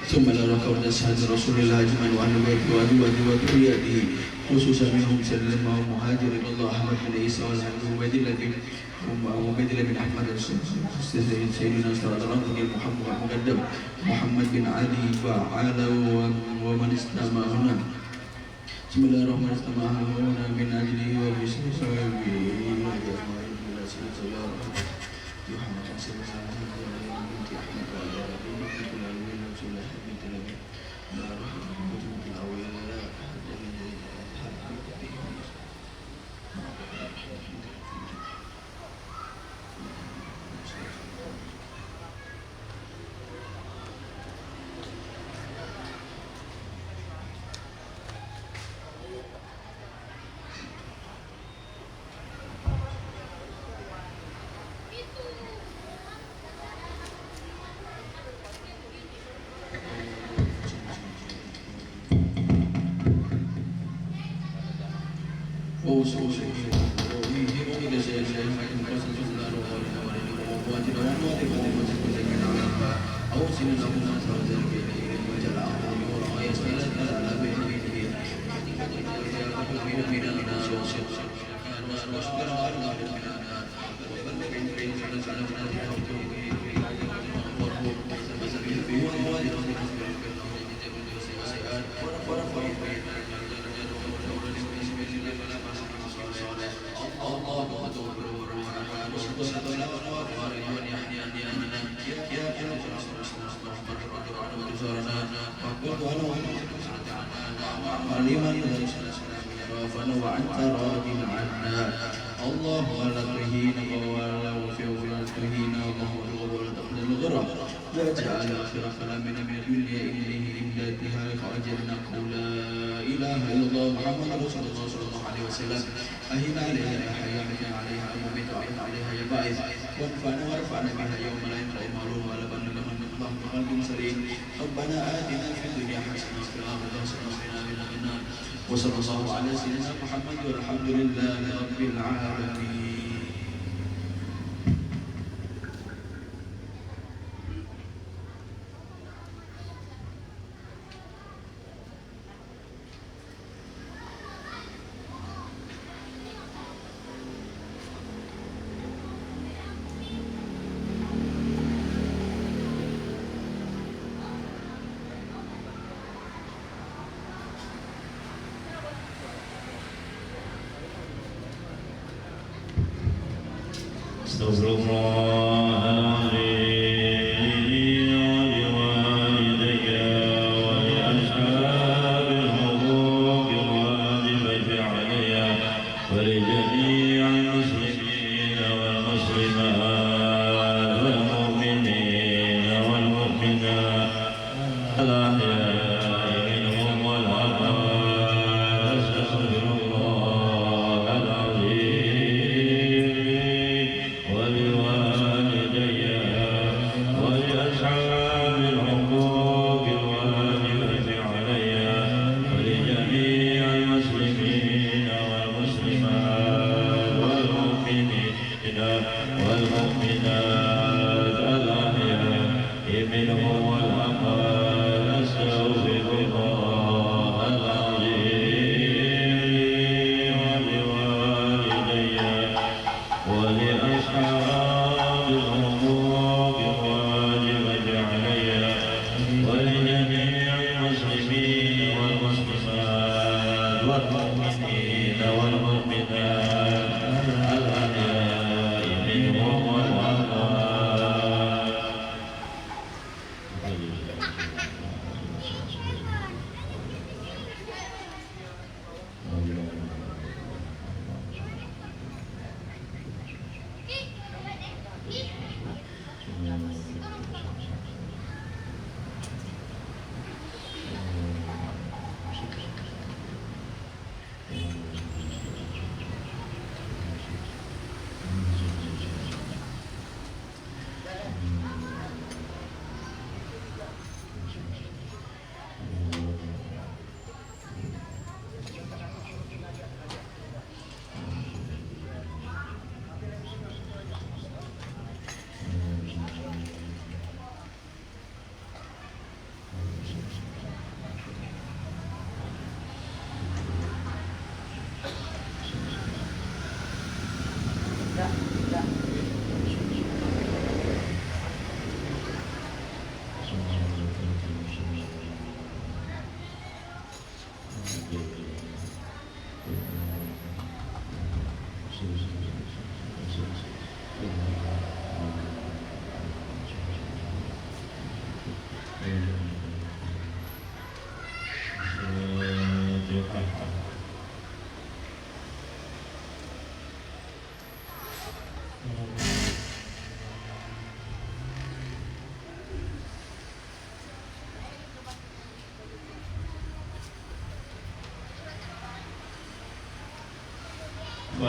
ثم لا ركوت أصحاب رسول الله أجمعين وأهل بيته وأزواجه وذريته خصوصا منهم سلم ومهاجر الله أحمد بن عيسى والحمد وعبيد الله بن أحمد سيدنا استاذ محمد المقدم محمد بن علي وعلى ومن استمع هنا بسم الله الرحمن الرحيم من أجله وبسم وصلى الله على سيدنا محمد والحمد لله رب العالمين.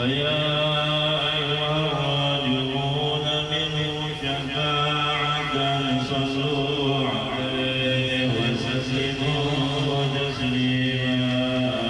فيا أيها الراجون منه شفاعة صلوا عليه وسلموا تسليما.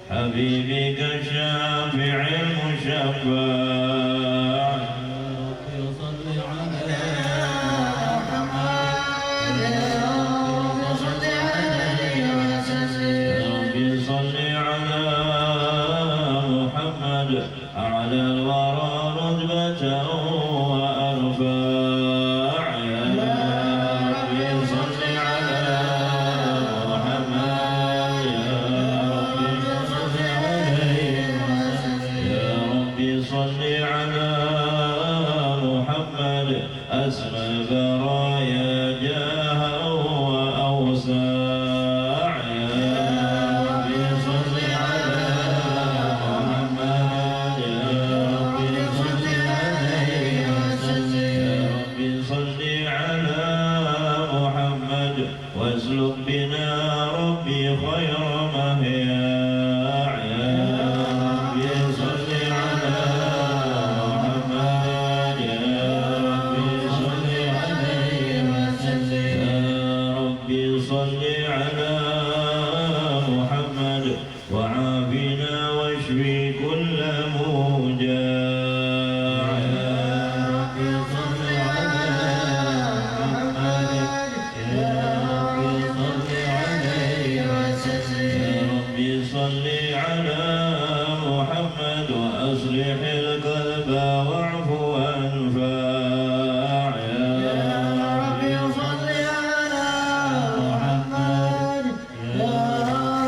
حبيبك الشافع المشفع صل على محمد صل عليه وسلم ربي صل على محمد أعلى الورى رتبة وأرفع يا ربي صل على محمد صل على محمد أسمى البرايا جاها وأوسع يا ربي صل على محمد يا ربي صل عليه وسلم يا ربي صل على محمد واسلك بنا ربي خير مهياع يا ربي صل على صل على محمد وعافنا واشفي كل موجاع يا ربي صل على محمد يا ربي صل عليه وسلم يا ربي صل على محمد وأصلح القلب واعف وانفع يا ربي صل على محمد يا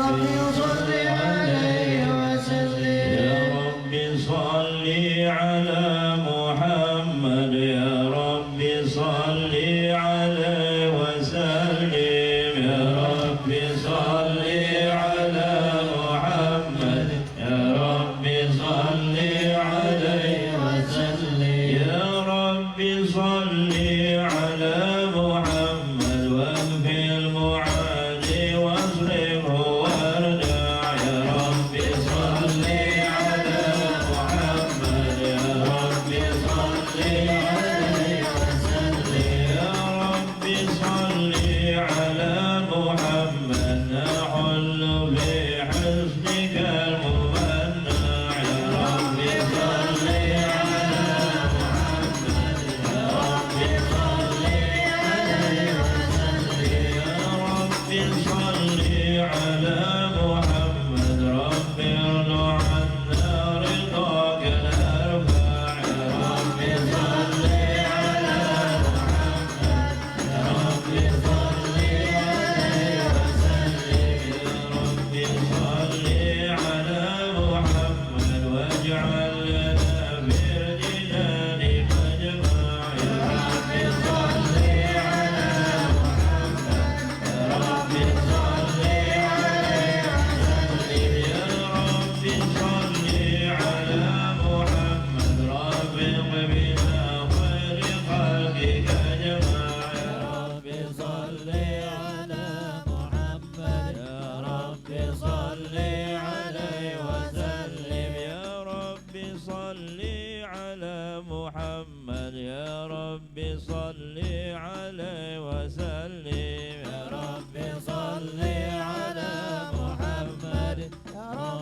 ربي صل عليه وسلم يا ربي صل على محمد يا ربي صل عليه وسلم يا ربي صل على محمد يا ربي صل عليه وسلم يا ربي صل على محمد واكفي المعادي واصرفه وارجع يا ربي صل على محمد يا ربي صل عليه وسلم يا ربي صل على محمد نحل في حسنك الممنع يا ربي صل على محمد يا ربي صل عليه وسلم يا ربي صل على محمد ربي ارضى عنا رضاك الارفع يا ربي صل على محمد يا ربي صل عليه وسلم يا ربي صل على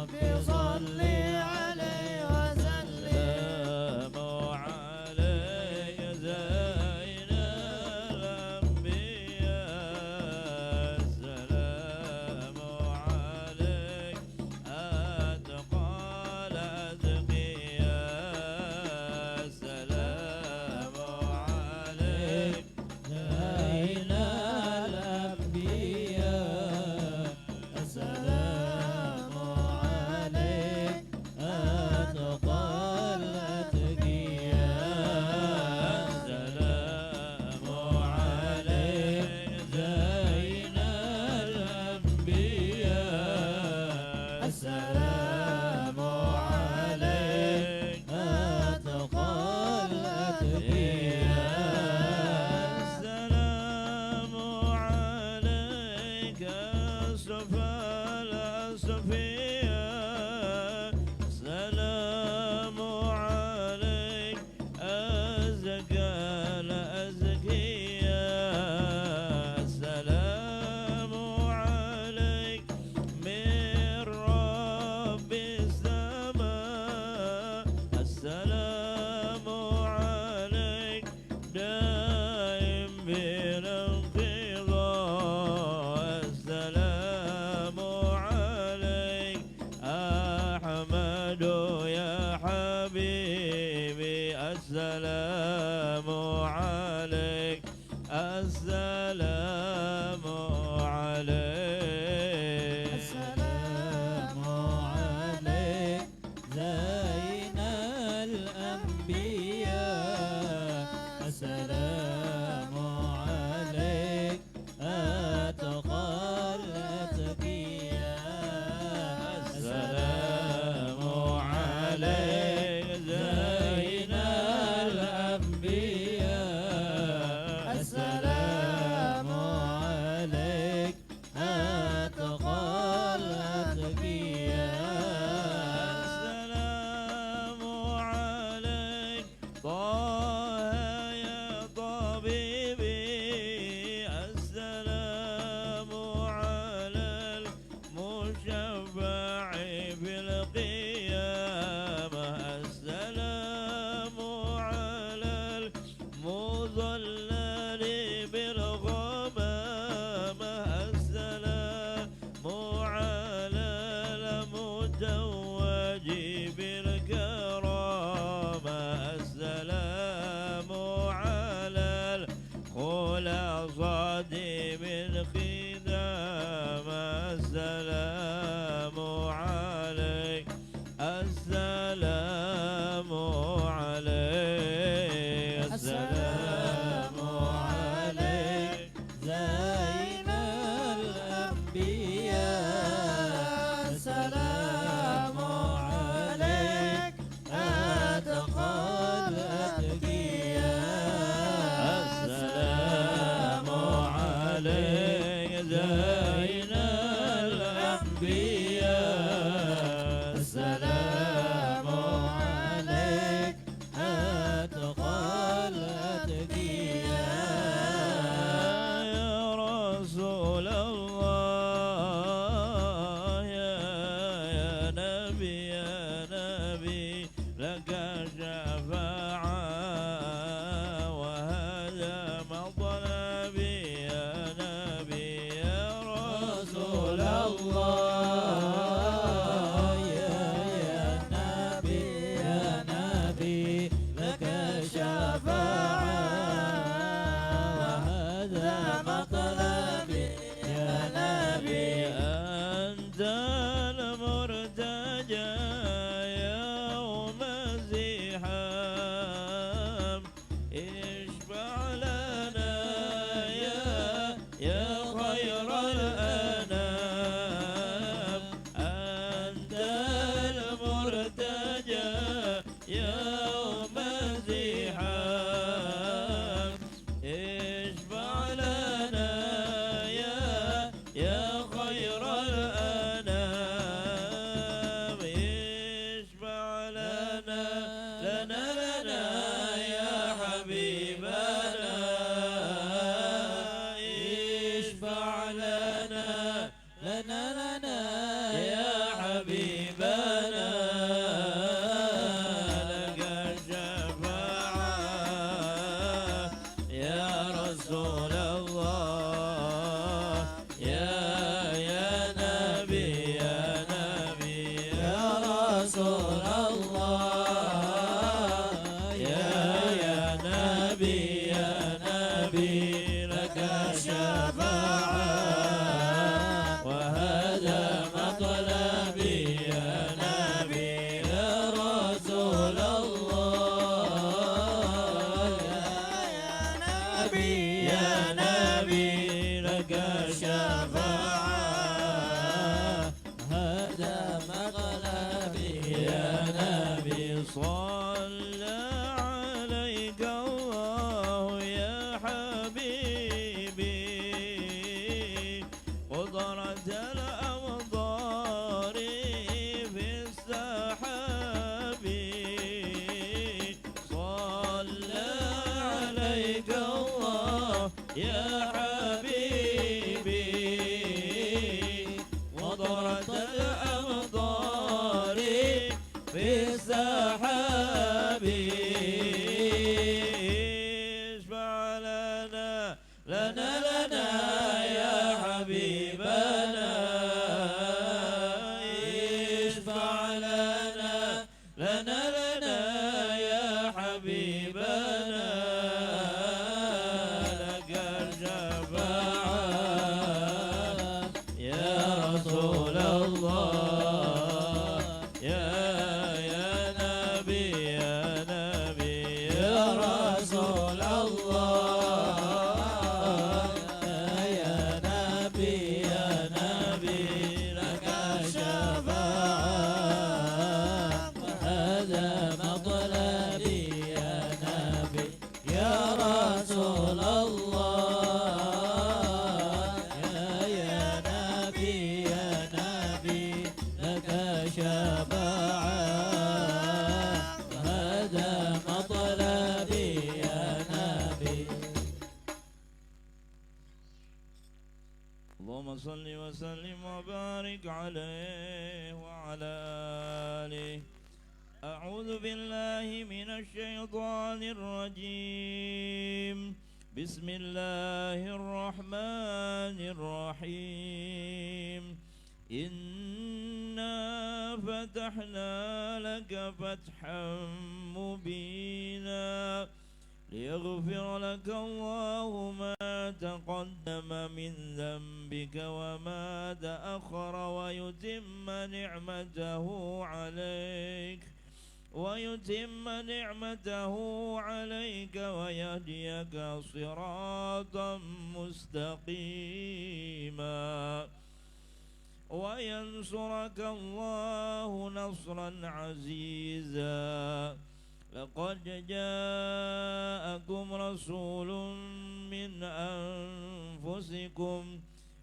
ربي صل عليه وسلم عليك زين الأنبياء السلام عليك أتقى الأتقياء السلام عليك زين الأنبياء السلام عليك أتقى الأتقياء السلام عليك زين الأنبياء السلام عليك أتقى الأتقياء السلام عليك أصطفى الأصفياء السلام عليك أزكى الأزكياء السلام عليك من رب السماء السلام عليك دائم بلا انقضاء السلام عليك أحمد يا حبيبي السلام عليك السلام عليك السلام عليك زين الأنبياء السلام عليك أتقى الأتقياء السلام عليك زين الأنبياء السلام عليك أتقى الأتقياء السلام عليك طه يا طبيبي السلام على المشفع في القيامة السلام على المظلل بالغمامة السلام على المتوج بالكرامة السلام على الخلاصة بالخدامة السلام عليك السلام عليك السلام عليك زين الأنبياء السلام عليك أتقى الأتقياء السلام عليك زين الأنبياء السلام عليك أتقى الأتقياء يا رسول الله يا نبي لك شفاعة وهذا مطلبي يا نبي يا رسول الله يا نبي لك شفاعة وهذا مطلبي يا نبي أنت المرتجى يا حبيبي مطرة الأمطار في السحاب اشفع لنا لنا يا حبيبنا اشفع لنا يا حبيبنا لك الشفاعة يا رسول الله يا نبي يا رسول الله يا نبي لك الشفاعة هذا مطلبي يا نبي يا رسول الله يا نبي لك شفاعة هذا مطلبي يا نبي. اللهم صل وسلم وبارك عليه وعلى آله. أعوذ بالله من الشيطان الرجيم. بسم الله الرحمن الرحيم. إنا فتحنا لك فتحا مبينا ليغفر لك الله ما تقدم من ذنبك وما تأخر ويتم نعمته عليك ويهديك صراطا مستقيما وينصرك الله نصرا عزيزا. لقد جاءكم رسول من أنفسكم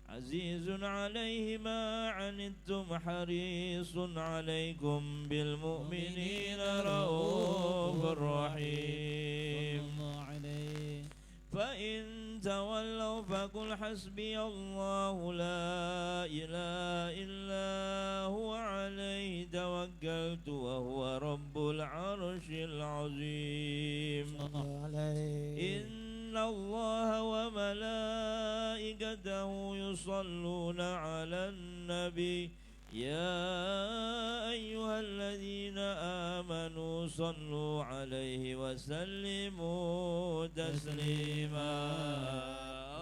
عزيز عليه ما عنتم حريص عليكم بالمؤمنين رؤوف رحيم. فإن تولوا فقل حسبي الله لا إله إلا هو عليه توكلت وهو رب العرش العظيم. إن الله وملائكته يصلون على النبي يا أيها الذين آمنوا صلوا عليه وسلموا تسليما.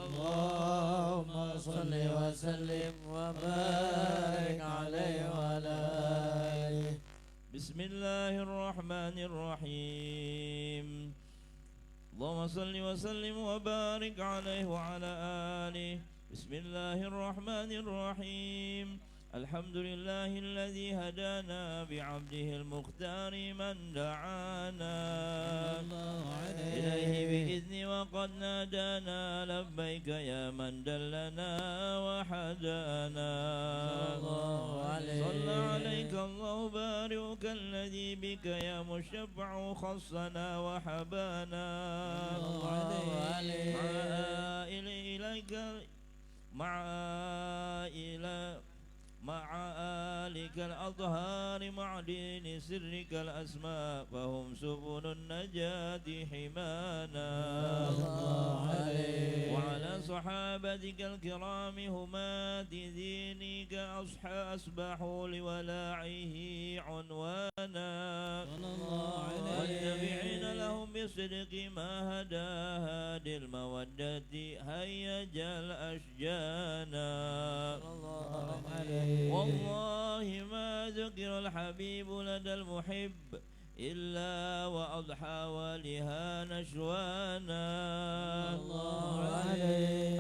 اللهم صل وسلم وبارك عليه وعلى آله. بسم الله الرحمن الرحيم. اللهم صل وسلم وبارك عليه وعلى آله. بسم الله الرحمن الرحيم. الحمد لله الذي هدانا بعبده المختار من دعانا إليه بإذن وقد نادانا لبيك يا من دلنا وحدانا. صلى عليك الله بارك الذي بك يا مشفع خصنا وحبانا. مع آلك الأطهار مع دين سرك الأسماء فهم سبل النجاة حمانا. وعلى صحابتك الكرام همات دينك أصبحوا لولاعه عنوانا. والتابعين لهم بصدق ما هدى هادي المودة هيج الأشجانا. والله ما ذكر الحبيب لدى المحب إلا وأضحى ولها نشوانا.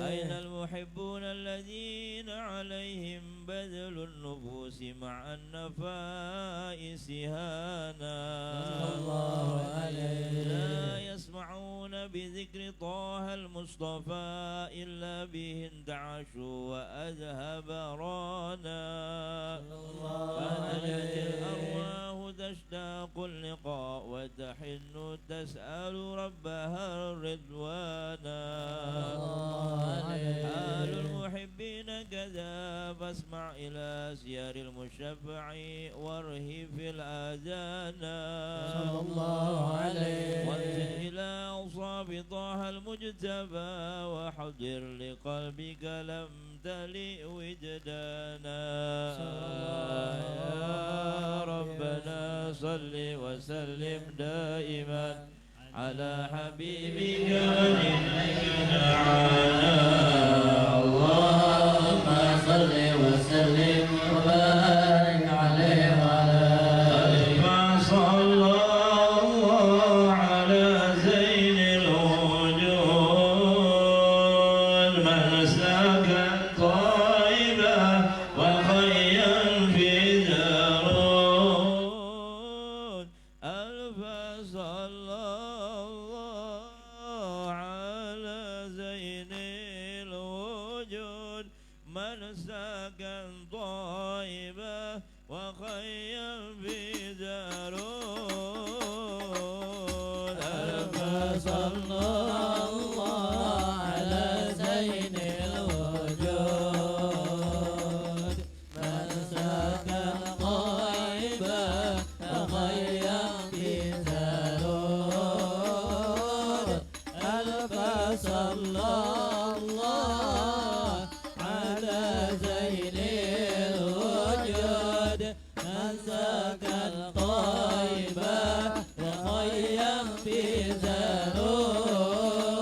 أين المحبون الذين عليهم بذل النفوس مع النفائس هانا. لا يسمعون بذكر طه المصطفى إلا به انتعشوا وأذهب رانا. فنجت الأرواح تشتاق اللقاء وتحن تسأل ربها الرضوانا. سير المشفع وارهف الآذان صلى الله عليه وانزل إلى أوصاف طه المجتبى وحضر لقلبك لم تلئ وجدانا يا ربنا صل وسلم دائما على حبيبك نبينا اللهم صل وسلم وبارك عليه وعلى آله صلى الله على زين الوجود من سلك الطيبة وخيا في زارون ألف صلى الله على زين الوجود من سكن طيبة وخيا في زارون ألف صلى الله على زين الوجود من سكن طيبة وخيا في زارون ألف صلى الله على زين الوجود من سكن طيبة وخيم في زارون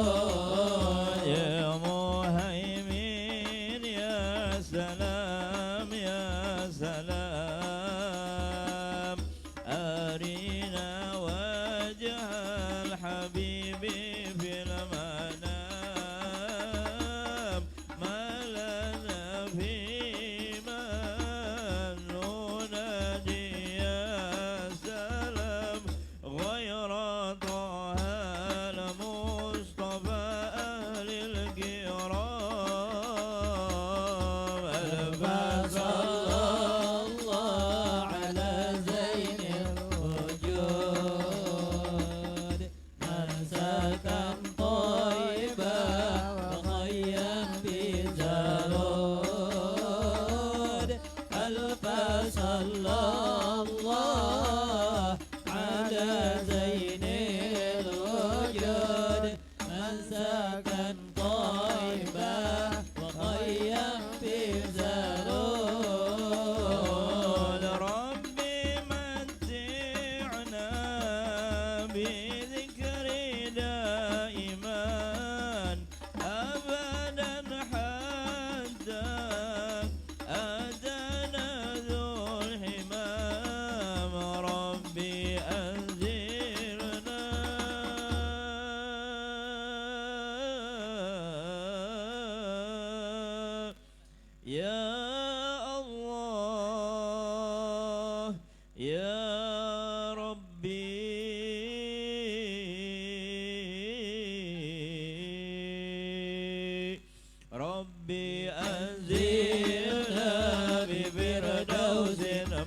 يا مهيمن يا سلام يا سلام أرينا وجه الحبيب في المنام ما لنا في من ننادي يا سلام غير طه المصطفى أهل الكرام ألف صلى الله على زين الوجود من سكن طيبة وخيم في زارون ألف صلى الله على زين الوجود من سكن طيبة وخيم في زارون ربي متعنا بذكري دائما أبدا حتى أتانا ذو الحمام ربي أنزلنا يا الله يا ربي ربي أنزلنا بفردوس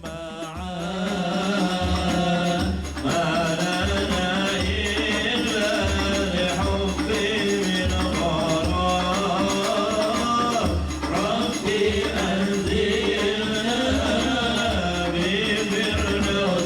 معاه ما لنا إلا لحبي من غرام ربي أنزلنا بفردوس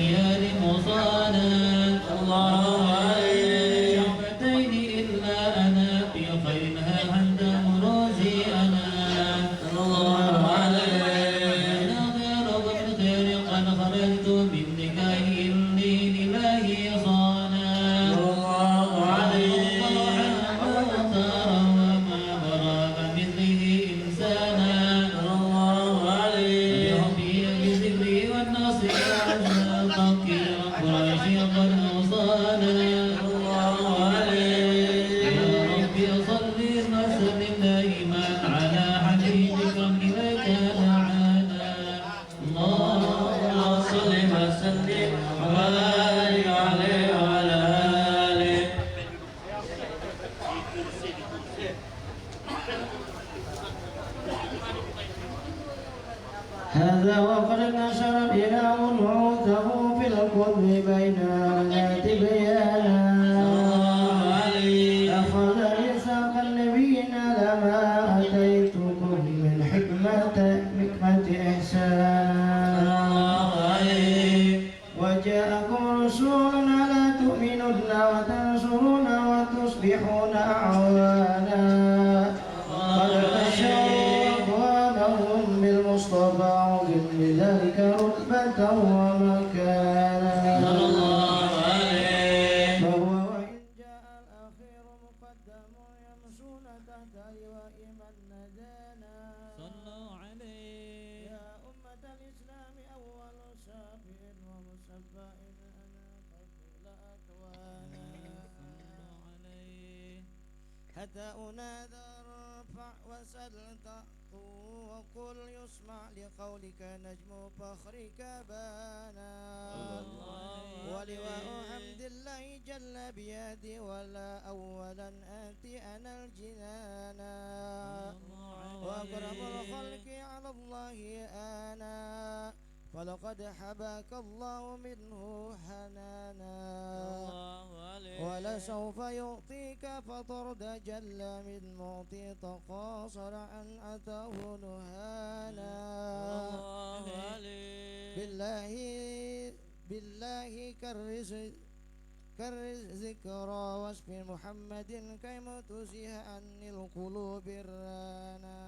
الأخيار مصانا الله عليه شفتين إلا أنا في خيرها عند مروزي أنا الله عليه أنا خير ومن خير قد خرجت من نكاه إني لله صانا الله عليه واختار وما براء مثله إنسانا الله عليه بربي بذكري والنصر تقي قريش قد أوصانا الله عليه يا ربي صل وسلم دائما على حبيبك إذا كان عانا اللهم صل وسلم وبارك عليه وعلى آله هذا وقد نشر الإله نعوته في القطب بين آلات بيانا أخذ ميثاق النبيين لما أتيتكم من حكمة إحسانا وجاءكم رسولنا لا تؤمنون وتنصرون وتصبحون أعوانا قد بشروا أقوامهم بالمصطفى عظم بذلك رتبة ومكانا فهو وإن جاء الأخير مقدم يمشون تحت لواء من ندانا صلوا عليه يا أمة الإسلام أول شافع ومشفع أنا قبل أكوانا صلوا عليه حتى أنادى ارفع وسل تأطو وقل يسمع لقولك نجم فخرك بانا ولواء حمد الله جل بيدي ولا أولا آتي أنا الجنانا وأقرب الخلق على الله آنا فلقد حباك الله منه حنانا ولسوف يعطيك فطرد جل من معطي تقاصر عن أتاه نهانا بالله كرز ذكرى واسم محمد كيما تزيه عني القلوب الرانا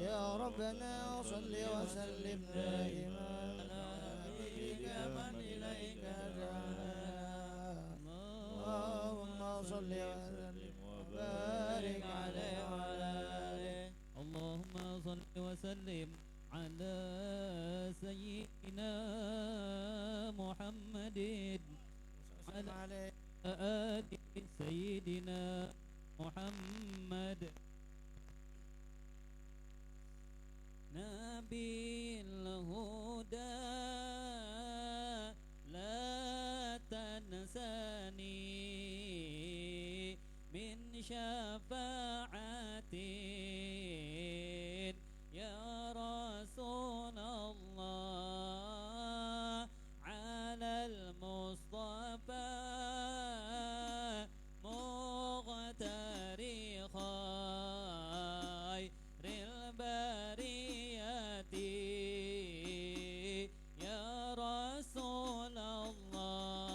يا ربنا صل وسلم دائما على نبيك من إليك دعانا اللهم صل وسلم وبارك عليه وعلى آله اللهم صل وسلم على سيدنا محمد على آل سيدنا محمد نبي الهدى لا تنساني من شفاعتي يا رسول الله على المصطفى مغتري خير البرية يا رسول الله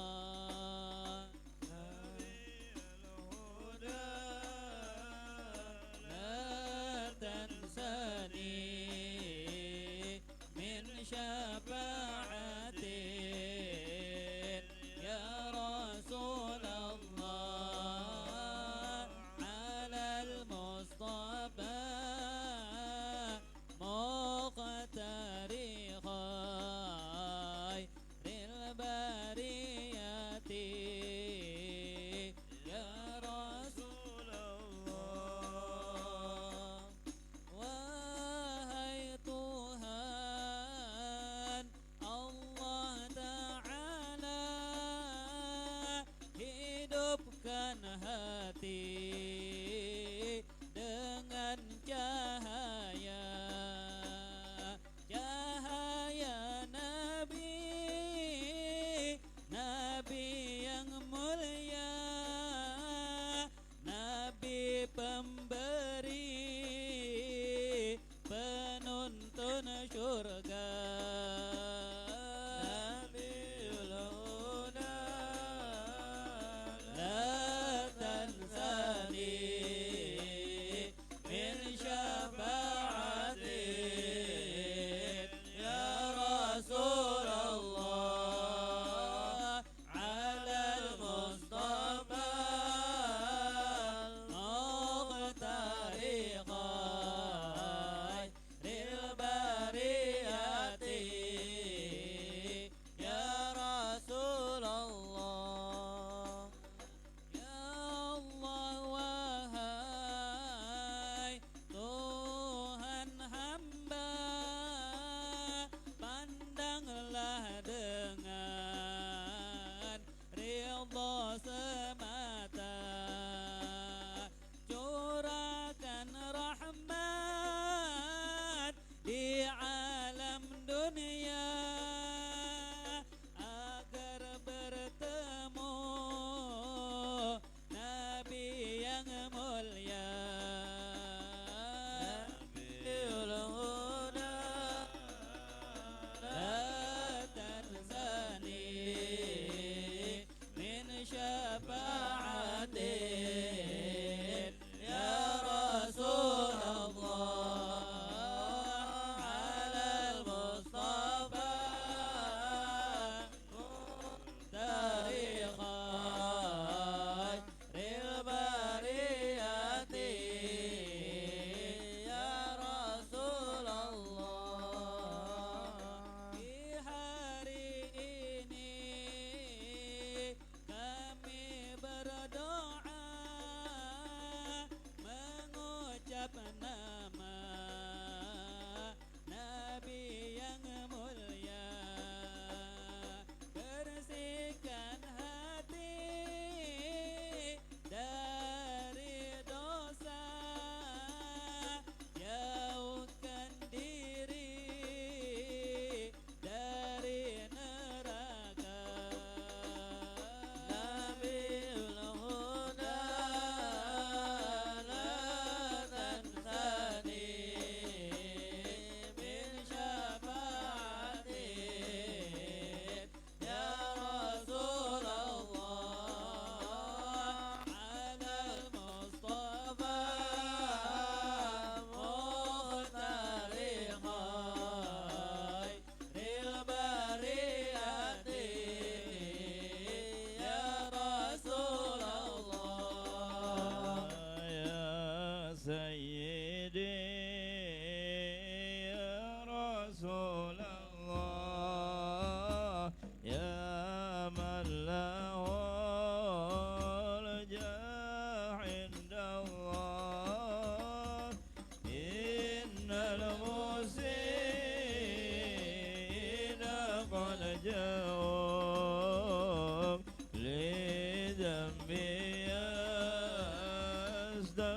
جاءوك لذنبي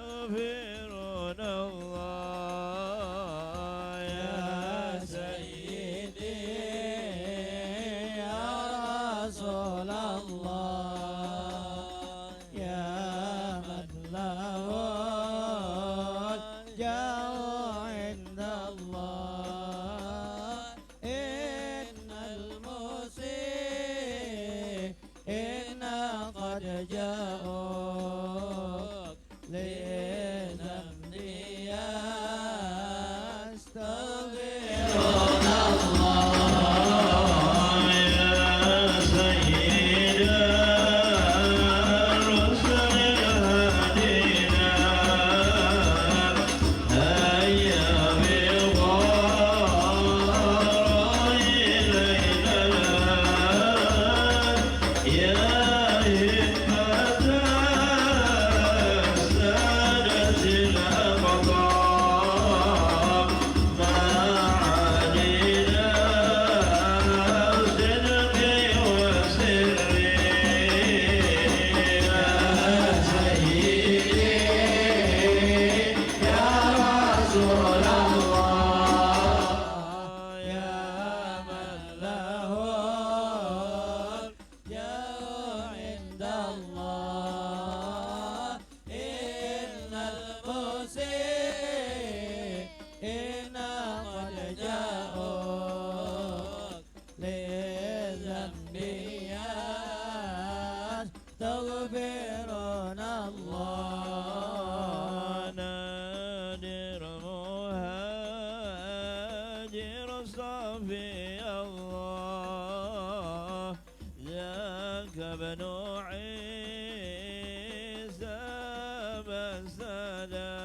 يستغفرون الله يا سيدي يا رسول الله يا من له الجاه عند الله إن المسيئين قد جاءوك لذنبي يستغفرون الله يا سيد الرسل هدينا هيا بالغار إلينا يا همة السادة الأبطال ما علينا صدق وسر يا سيدي يا رسول الله يا من له الجاه عند الله إن المسيئين قد جاءوك لذنبي يستغفرون الله نادر مهاجر صافي الله ذاك ابن عيسى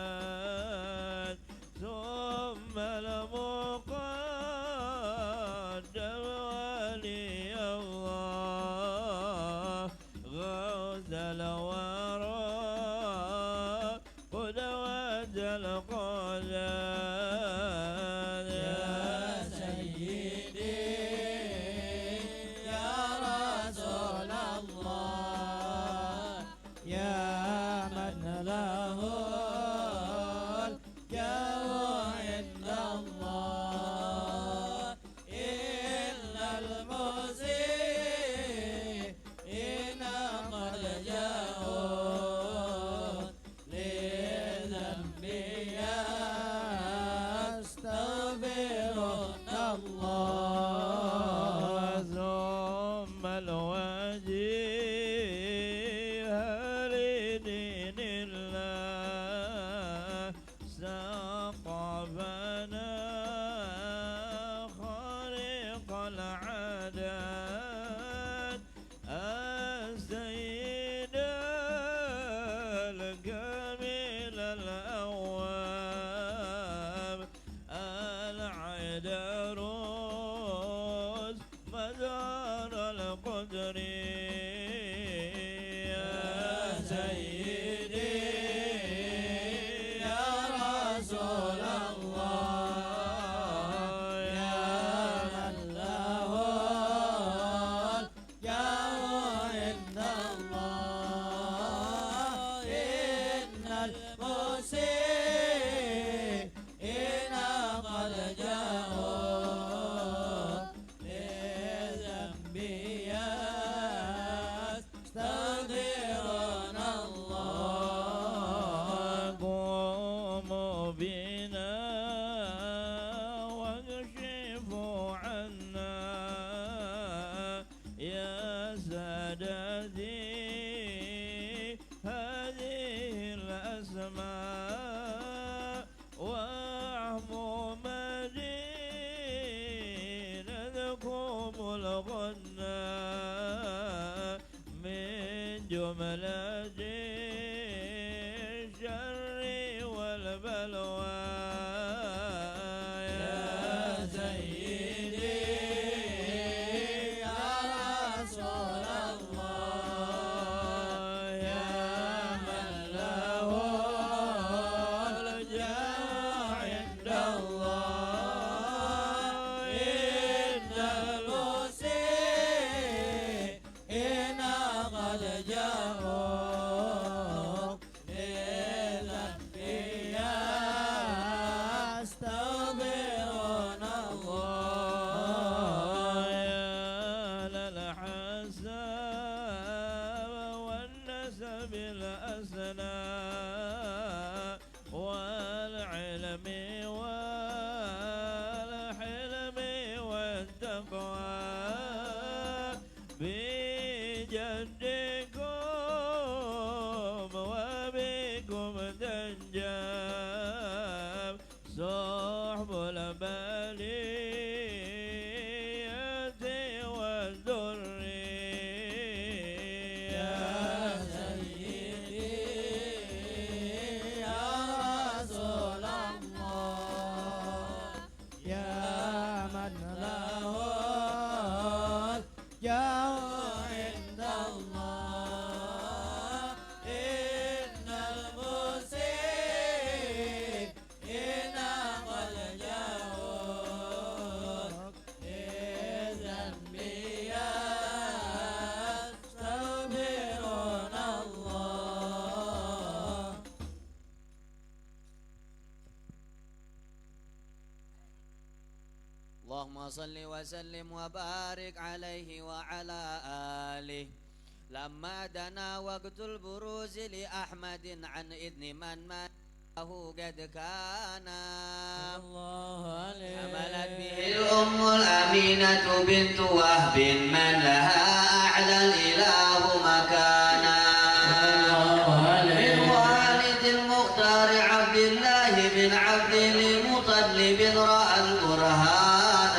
بالسداد ثم المقدم ولي الله غوث الورى قدوة القلال يا سيدي يا رسول الله يا من له الجاه عند الله إن المسيئين قد جاءوك لذنبي يستغفرون الله ثم الوجيه لدين الله سقفنا خارق العادات السيد الكامل الأواب العيدروس مدار القدر يا سيدي يا رسول الله يا من له الجاه عند الله إن المسيئين قد جاءوك لذنبي يستغفرون الله قوموا بنا واكشفوا عنا يا سادتي هذه الأسماء واعموا مدينتكم الغنى من جملة الشر والبلوى يا سيدي يا رسول الله يا من له الجاه عند الله إن المسيئين بالأسنان والعلم والحلم والتقوى بجدكم وبكم تنجاب صحب البلية والذرية يا سيدي يا رسول الله يا من له الجاه عند الله إن المسيء إن قد جاءوك لذنبي يستغفرون الله. اللهم صل وسلم وبارك عليه وعلى آله. لما دنا وقت البروز لأحمد عن إذن من ماته قد كان حملت به الأم الأمينة بنت وهب من لها أعلى الإله مكانا من والد المختار عبد الله بن عبد المطلب رأى البرهان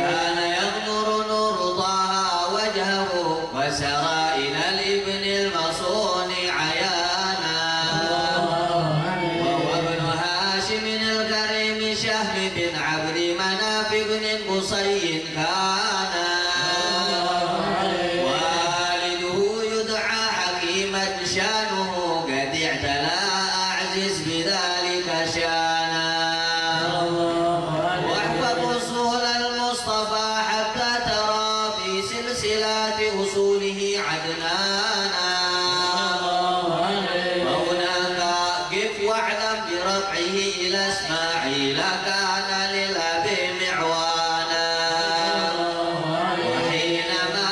كان يغمر نور طه وجهه وسرى إلى الابن المصون عيانا وهو ابن هاشم الكريم شهم بن عبد مناف بن قصي كان والده يدعى حكيما شانه قد اعتلى أعزز بذلك شانا واحفظ أصول المصطفى حتى ترى في سلسلات أصوله عدنانا وهناك قف واعلم برفعه إلى إسماعيل كان للأب معوانا وحينما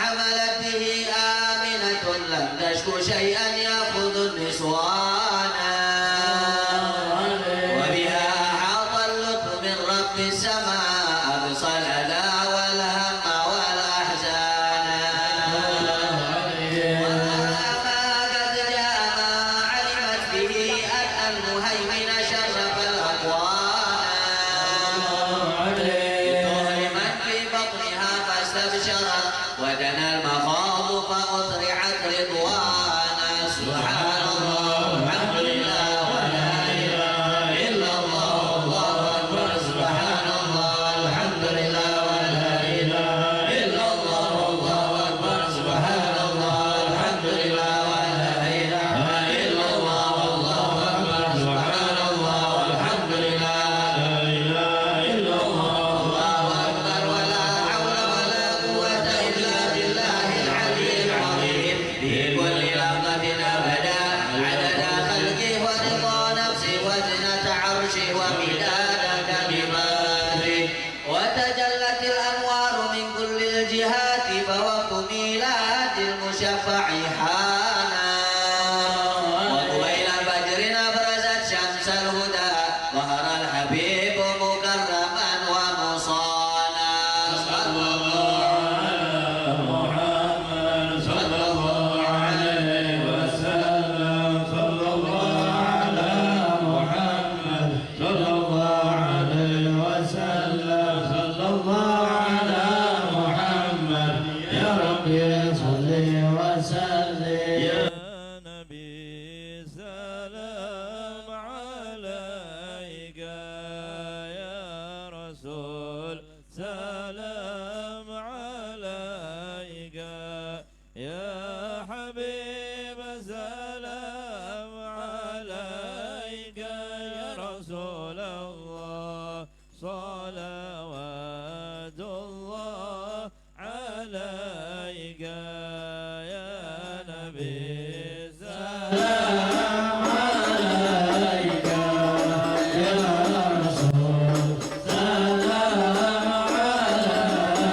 حملت به آمنة لم تشك شيئا يأخذ النسوانا وبها أحاط اللطف من رب السماء أبصى الأذى والهم والأحزان وما قد جاء ما علمت به أن المهيمن شرف الأقوام بطهر من في بطنها فاستبشرت ودنا المخاض فأطرعت رضوانا سبحان الله والحمد لله ولا إله إلا الله الله أكبر سبحان الله والحمد لله ولا إله إلا الله الله أكبر سبحان الله والحمد لله ولا إله إلا الله الله أكبر سبحان الله والحمد لله لا إله إلا الله الله أكبر ولا حول ولا قوة إلا بالله العلي العظيم في كل لحظة أبدا عدد خلقه ورضا نفسه وزنة عرشه ومداد كلماته وتجلت الأنوار من كل الجهات فوقت ميلاد المشفع حانا وقبيل الفجر أبرزت شمس الهدى ظهر الحبيب مكرما ومصانا صلى الله على محمد صلى الله عليه وسلم صلى الله على محمد صلى الله عليه وسلم صلى الله على محمد يا ربي صل وسلم يا نبي سلام عليك يا رسول سلام عليك يا حبيب سلام عليك يا رسول الله صلوات الله عليك يا نبي سلام عليك يا رسول سلام عليك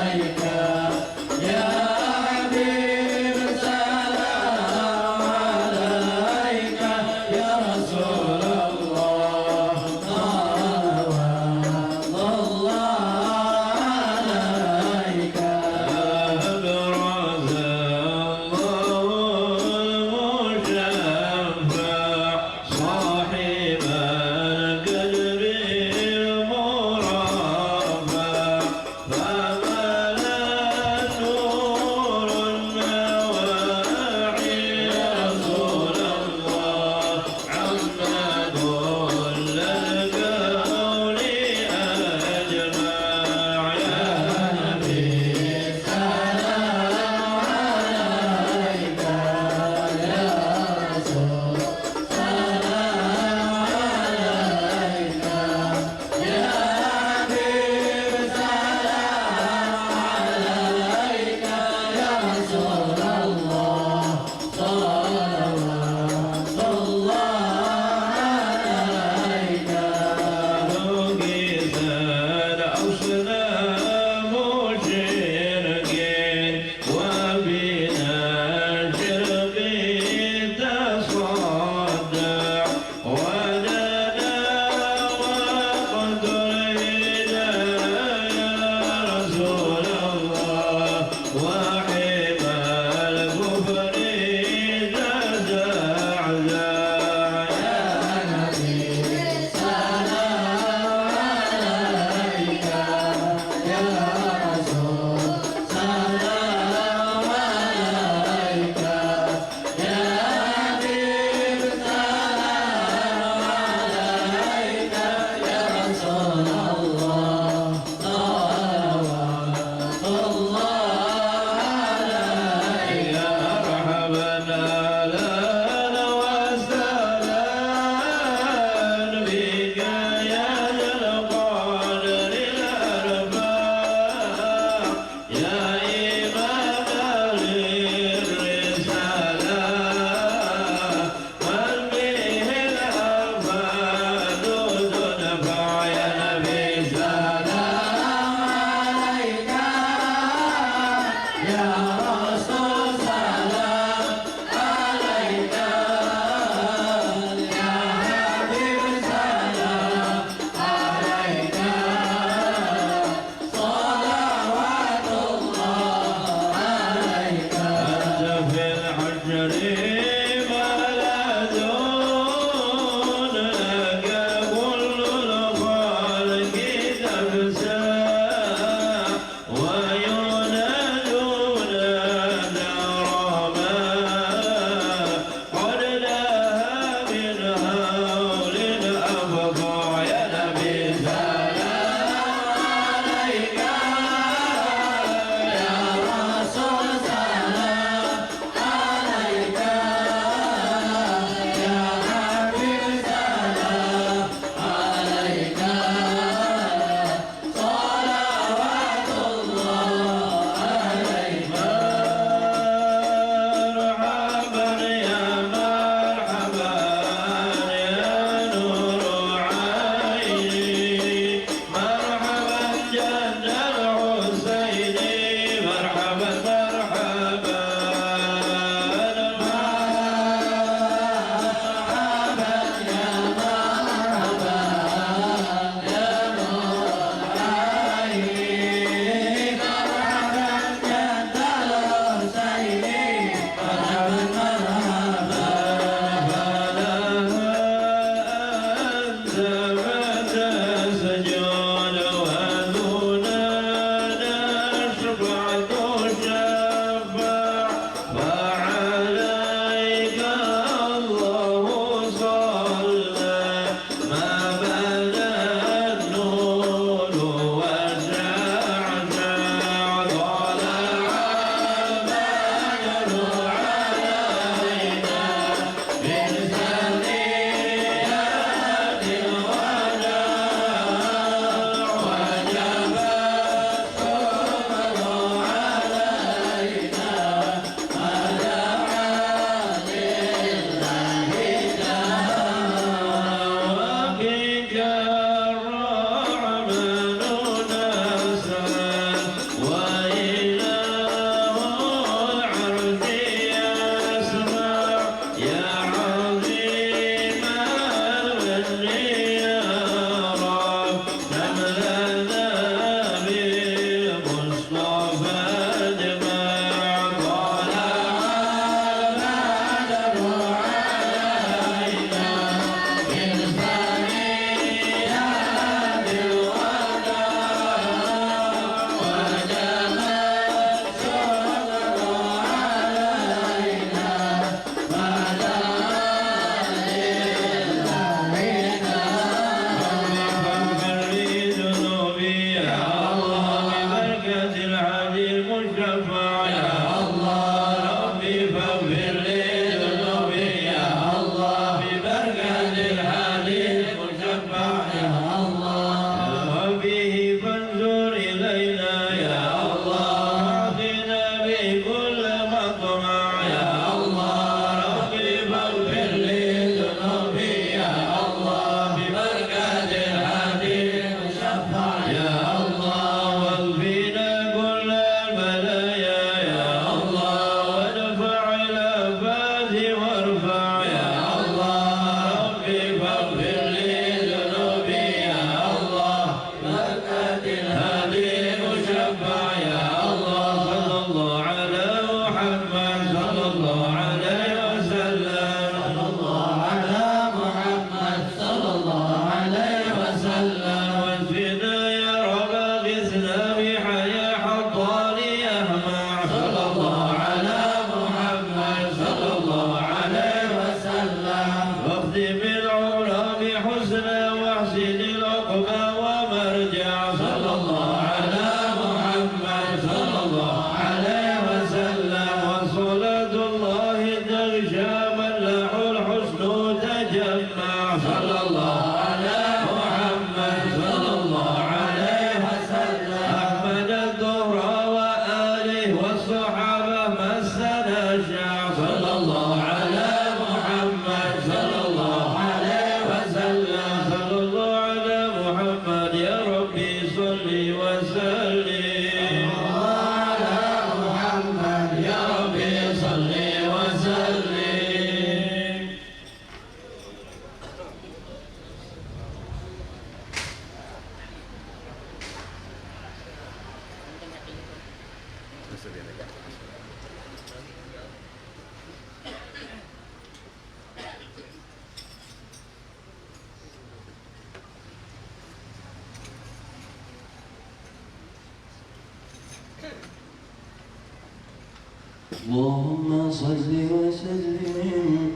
اللهم صل وسلم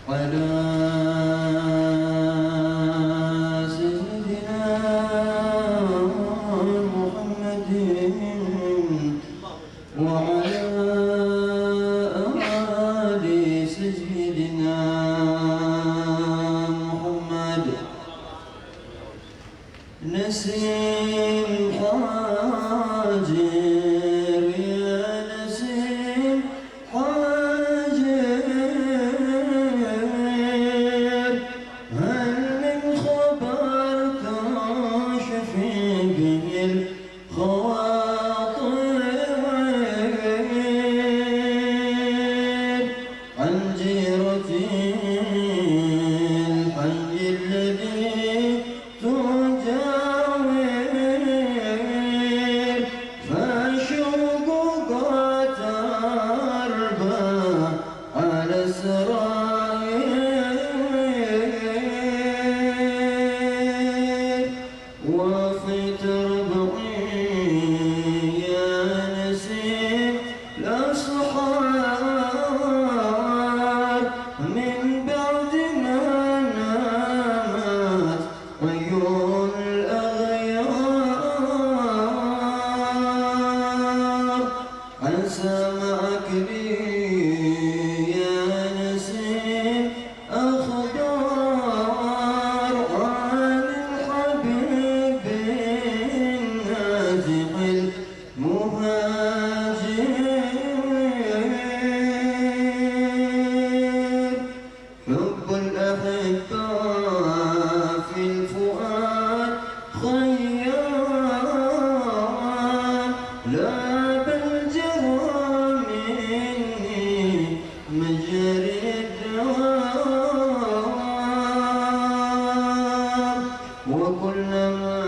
على سيدنا محمد وعلى آل سيدنا محمد. نسيم حاجر يا نسيم حاجر، هل من خبر تشفي به الخواطر عن جيرة الحي الذي تجاور، فالشوق قد أربى على السراير، وفي تربعي يا نسيم الأصحاب من بعد ما نامت عيون الأغيار، عسى معك لي يا نسيم أخبار عن الحبيب النازح المهاجر. حب الأحبة في الفؤاد خيام، لا بل جرى مني مجري الدوام، وكلما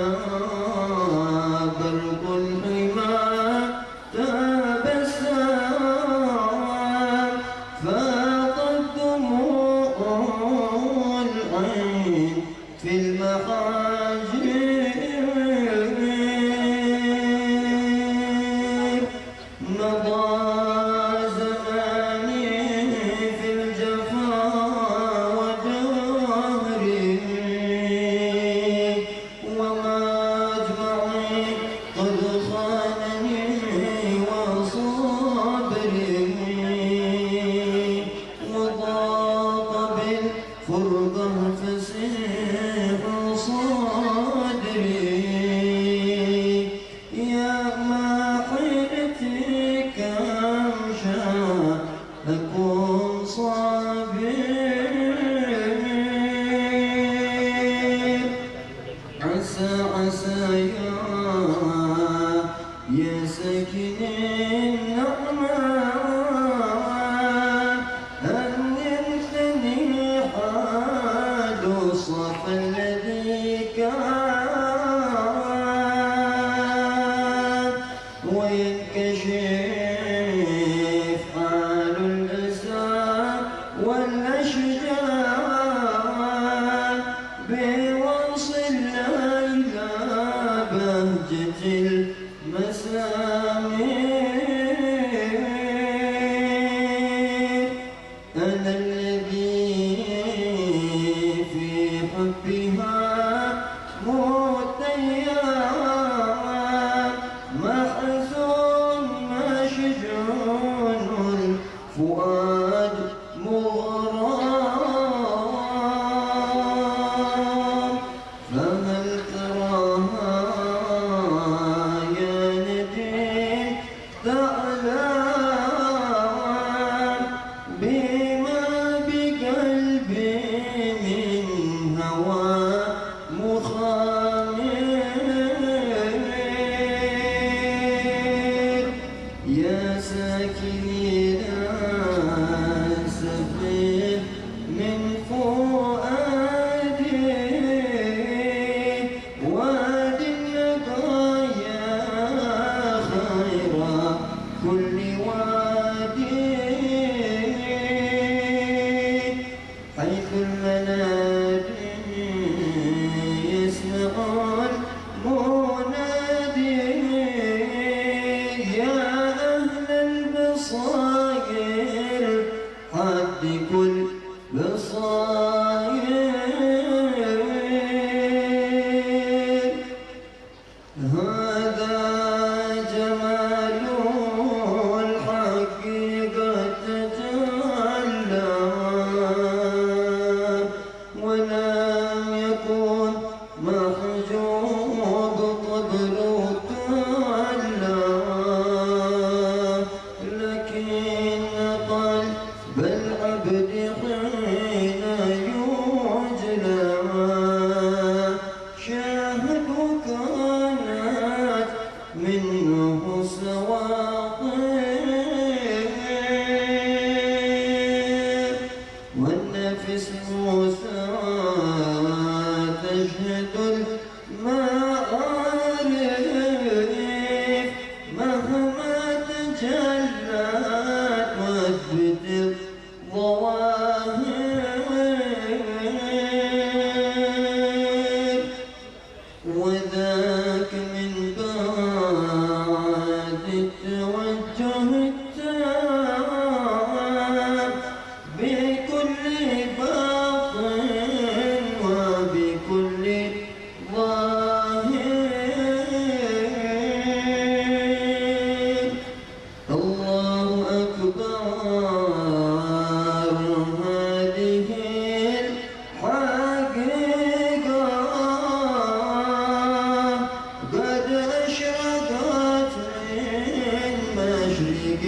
برق الحمى تبسم، فاضت دموع العين في المحاجر. مضى زماني في الجفا ودهري، وما أجمعي قد خانني وصبري، وضاق بالفرقة فسيح صدري، يا محيلتي كم شاء أكون صابر، عسى عسى يا ساكن النعمان أن ينثني حال الصفا الذي كان، وينكشف حال الأسى والأشجار، بوصل إلى بهجة المسامير. أنا الذي في حبها متيم، محزون مشجون الفؤاد مغرم، فهل تراها يا نديم تعلم بما بقلبي من هوى مخامر، يا ساكنين سفير من فؤادي، وادي النقايا خير الجنات واثبت الظواهر وذاك من بعد التوجه التام بكل باطن وبكل ظاهر الله أكبر هذه الحقيقة قد أشرقت من مشرق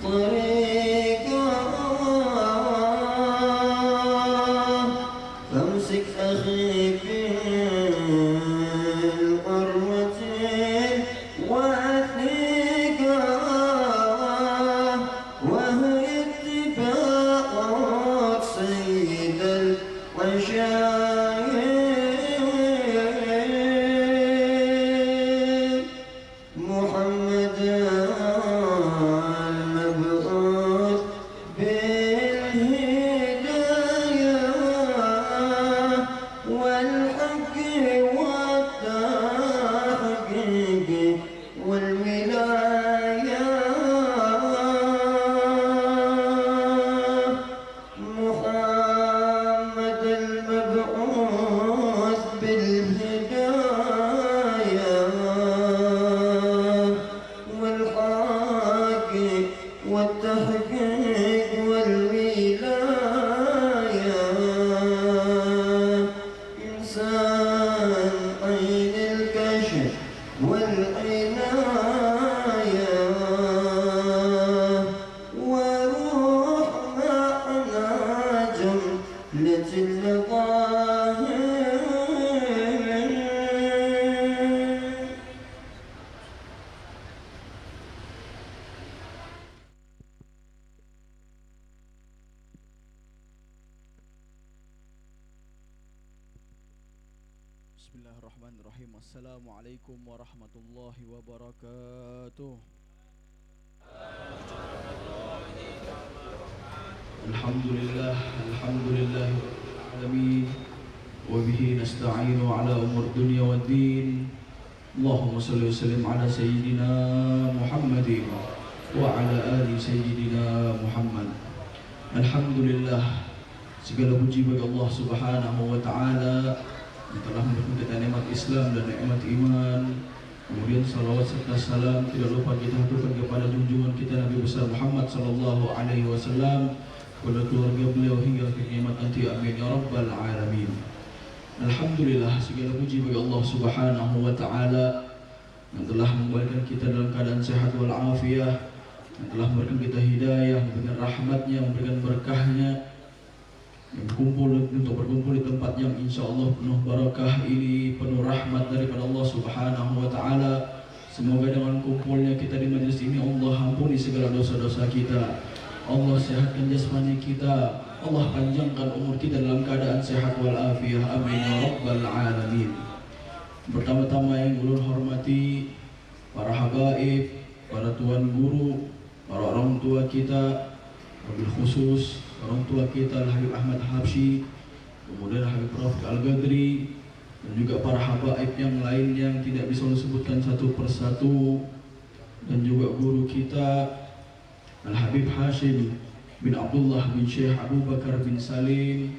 الطريقة فامسك أخي بالقروة والثقة وهي اتباع سيد العشائر محمد المبعوث بالهداية والحق والتحقيق والولاية محمد المبعوث بالهداية والحق والتحقيق والولاية إنسان عين الكشف والعناية وروح معنى جملة المظاهر Bismillahirrahmanirrahim. Assalamualaikum warahmatullahi wabarakatuh. Alhamdulillah, alhamdulillah alamin. Wa bihi nasta'inu ala umur dunya wad din. Allahumma salli wa sallim ala sayyidina Muhammadin wa ala ali sayyidina Muhammad. Alhamdulillah, segala puji bagi Allah Subhanahu wa taala yang telah memberikan kita nikmat Islam dan nikmat iman. Kemudian salawat serta salam tidak lupa kita haturkan kepada junjungan kita Nabi besar Muhammad sallallahu alaihi wasallam, kepada keluarga beliau hingga ke kiamat nanti, amin ya rabbal alamin. Alhamdulillah, segala puji bagi Allah Subhanahu wa taala yang telah membalikkan kita dalam keadaan sehat wal afiah, yang telah memberikan kita hidayah, memberikan rahmatnya, memberikan berkahnya, yang untuk berkumpul di tempat yang insya Allah penuh barakah ini, penuh rahmat daripada Allah Subhanahu wa taala. Semoga dengan kumpulnya kita di majlis ini Allah ampuni segala dosa-dosa kita, Allah sehatkan jasmani kita, Allah panjangkan umur kita dalam keadaan sehat wal afiah, amin ya rabbal alamin. Pertama-tama yang ulun hormati para habaib, para tuan guru, para orang tua kita, wabil khusus orang tua kita Habib Ahmad Habsyi, kemudian Habib Rafiq Al-Gadri, dan juga para habaib yang lain yang tidak bisa disebutkan satu persatu, dan juga guru kita Al-Habib Hashim bin Abdullah bin Syekh Abu Bakar bin Salim.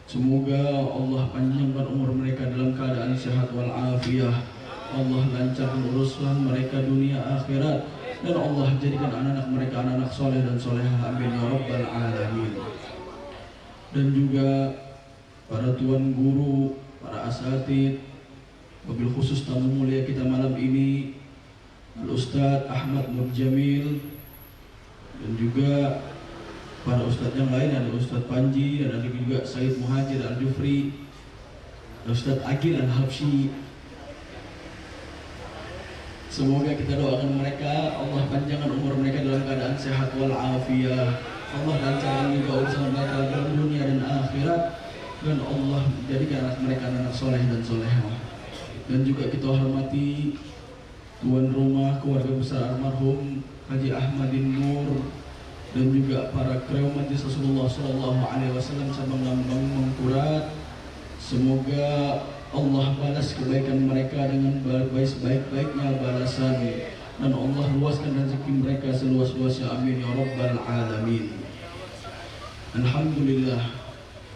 Semoga Allah panjangkan umur mereka dalam keadaan sehat wal afiah, Allah lancarkan urusan mereka dunia akhirat, dan Allah jadikan anak-anak mereka anak-anak soleh dan solehah, amin ya rabbal alamin. Dan juga para tuan guru, para asatid, wabil khusus tamu mulia kita malam ini Al-Ustadz Ahmad Nur Jamil, dan juga para ustadz yang lain, ada Ustadz Panji, dan ada juga Said Muhajir Al-Jufri, Ustadz Agil Al-Habsyi. Semoga kita doakan mereka, Allah panjangkan umur mereka dalam keadaan sehat wal afiah, Allah lancarkan juga urusan mereka dalam dunia dan akhirat, dan Allah jadikan anak mereka anak soleh dan solehah. Dan juga kita hormati tuan rumah keluarga besar almarhum Haji Ahmadin Nur, dan juga para kru Majelis Rasulullah SAW cabang Lambang Mangkurat. Semoga Allah balas kebaikan mereka dengan sebaik-baiknya balasan, dan Allah luaskan rezeki mereka seluas-luasnya, amin ya rabbal alamin. Alhamdulillah,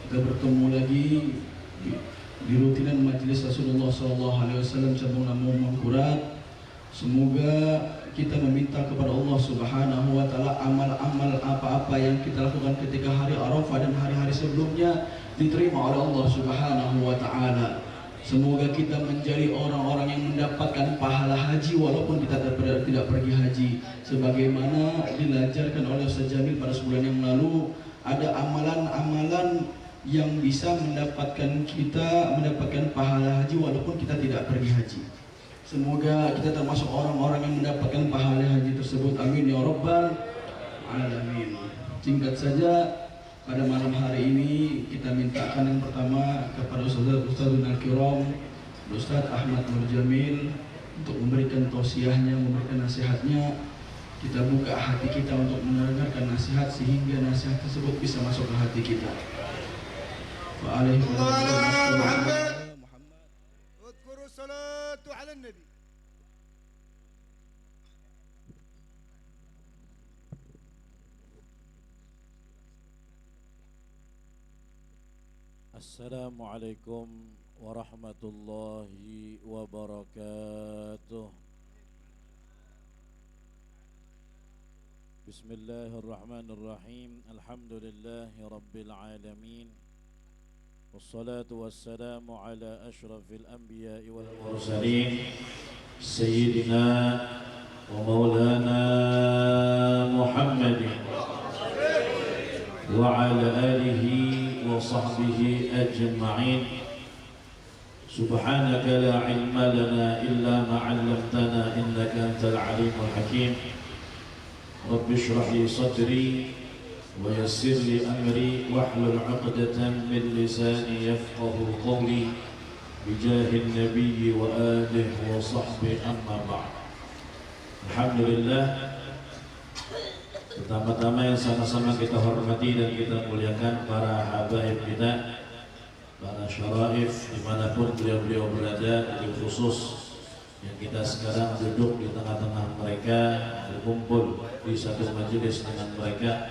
kita bertemu lagi di rutinan Majelis Rasulullah SAW cabang Lambang Mangkurat. Semoga kita meminta kepada Allah Subhanahu wa Ta'ala amal-amal apa-apa yang kita lakukan ketika hari Arafah dan hari-hari sebelumnya diterima oleh Allah Subhanahu wa Ta'ala. Semoga kita menjadi orang-orang yang mendapatkan pahala haji walaupun kita tidak pergi haji. Sebagaimana diajarkan oleh Ustaz Jamil pada sebulan yang lalu, ada amalan-amalan yang bisa kita mendapatkan pahala haji walaupun kita tidak pergi haji. Semoga kita termasuk orang-orang yang mendapatkan pahala haji tersebut, amin ya rabbal alamin. Singkat saja, pada malam hari ini kita mintakan yang pertama kepada Ustadzul Kiram, Ustadz Ahmad Nur Jamil, untuk memberikan tausiahnya, memberikan nasihatnya. Kita buka hati kita untuk mendengarkan nasihat sehingga nasihat tersebut bisa masuk ke hati kita. على النبي. السلام عليكم ورحمة الله وبركاته. بسم الله الرحمن الرحيم. الحمد لله رب العالمين، والصلاة والسلام على أشرف الأنبياء والمرسلين سيدنا ومولانا محمد وعلى آله وصحبه أجمعين. سبحانك لا علم لنا إلا ما علمتنا إنك أنت العليم الحكيم. رب اشرح لي صدري ويسر لي أمري واحلل عقدة من لساني يفقه قولي بجاه النبي وآله وصحبه أما بعد. Alhamdulillah, pertama-tama yang sama-sama kita hormati dan kita muliakan para habaib kita, para syaraif dimanapun beliau-beliau berada, lebih khusus yang kita sekarang duduk di tengah-tengah mereka, berkumpul di satu majelis dengan mereka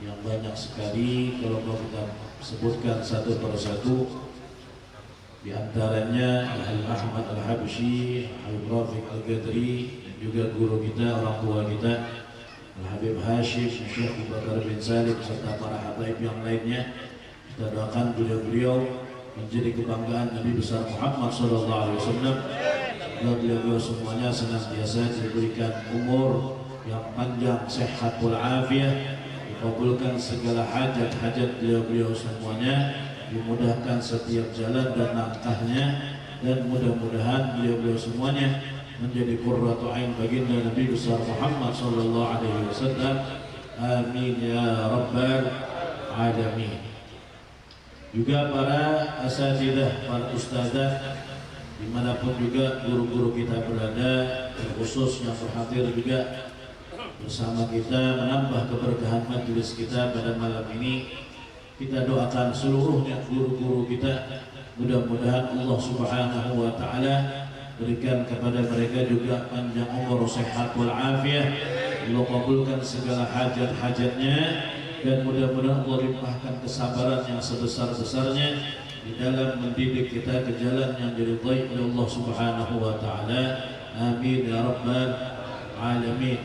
yang banyak sekali. Kalau mau kita sebutkan satu persatu, di antaranya Al-Ahmad Al-Habsyi, Al-Rafiq Al-Qadri, dan juga guru kita, orang tua kita Al-Habib Hashim, Syekh Abu Bakar bin Salim, serta para habaib yang lainnya. Kita doakan beliau-beliau menjadi kebanggaan Nabi besar Muhammad SAW. Beliau semuanya senantiasa diberikan umur yang panjang, sehat walafiat, dikabulkan segala hajat-hajat beliau semuanya, dimudahkan setiap jalan dan langkahnya, dan mudah-mudahan beliau semuanya menjadi qurratu ain baginda Nabi besar Muhammad sallallahu alaihi wasallam. Amin ya rabbal alamin. Juga para asatidzah, para ustadzah dimanapun juga guru-guru kita berada, khusus yang berhadir juga bersama kita menambah keberkahan majelis kita pada malam ini. Kita doakan seluruhnya guru-guru kita, mudah-mudahan Allah Subhanahu wa Ta'ala berikan kepada mereka juga panjang umur, sehat walafiat, Allah kabulkan segala hajat-hajatnya, dan mudah-mudahan Allah limpahkan kesabaran yang sebesar-besarnya di dalam mendidik kita ke jalan yang diridhai oleh Allah Subhanahu wa Ta'ala. Amin ya rabbal alamin.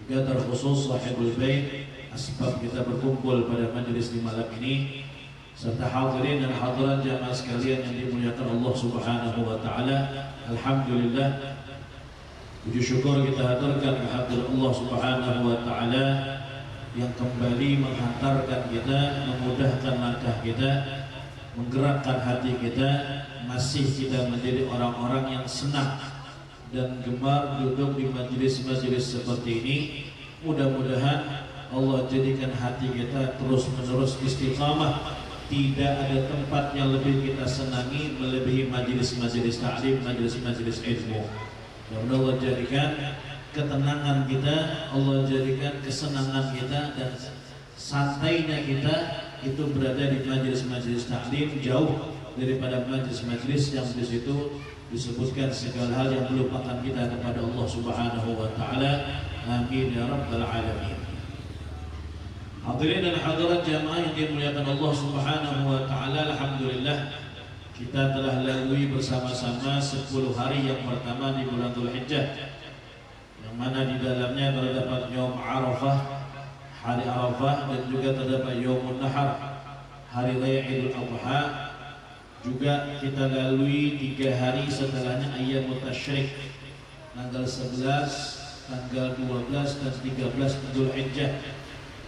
Juga terkhusus sahibul bait, asbab kita berkumpul pada majelis di malam ini, serta hadirin dan hadirat jamaah sekalian yang dimuliakan Allah Subhanahu wa Ta'ala. Alhamdulillah, puji syukur kita haturkan kehadirat Allah Subhanahu wa Ta'ala yang kembali menghantarkan kita, memudahkan langkah kita, menggerakkan hati kita, masih kita menjadi orang-orang yang senang dan gemar duduk di majelis-majelis seperti ini. Mudah-mudahan Allah jadikan hati kita terus-menerus istiqamah. Tidak ada tempat yang lebih kita senangi melebihi majelis-majelis ta'lim, majelis-majelis ilmu. Mudah-mudahan Allah jadikan ketenangan kita, Allah jadikan kesenangan kita, dan santainya kita itu berada di majelis-majelis taklim, jauh daripada majelis-majelis yang di situ disebutkan segala hal yang melupakan kita kepada Allah Subhanahu wa taala. Amin ya rabbal alamin. Hadirin dan hadirat jamaah yang dimuliakan Allah Subhanahu wa taala, alhamdulillah kita telah lalui bersama-sama 10 hari yang pertama di bulan Dzulhijjah, yang mana di dalamnya terdapat Yaum Arafah, hari Arafah, dan juga terdapat Yaumun Nahar, hari raya Idul Adha. Juga kita lalui 3 hari setelahnya Ayyamut Tasyrik, tanggal 11, tanggal 12 dan 13 Dzulhijjah.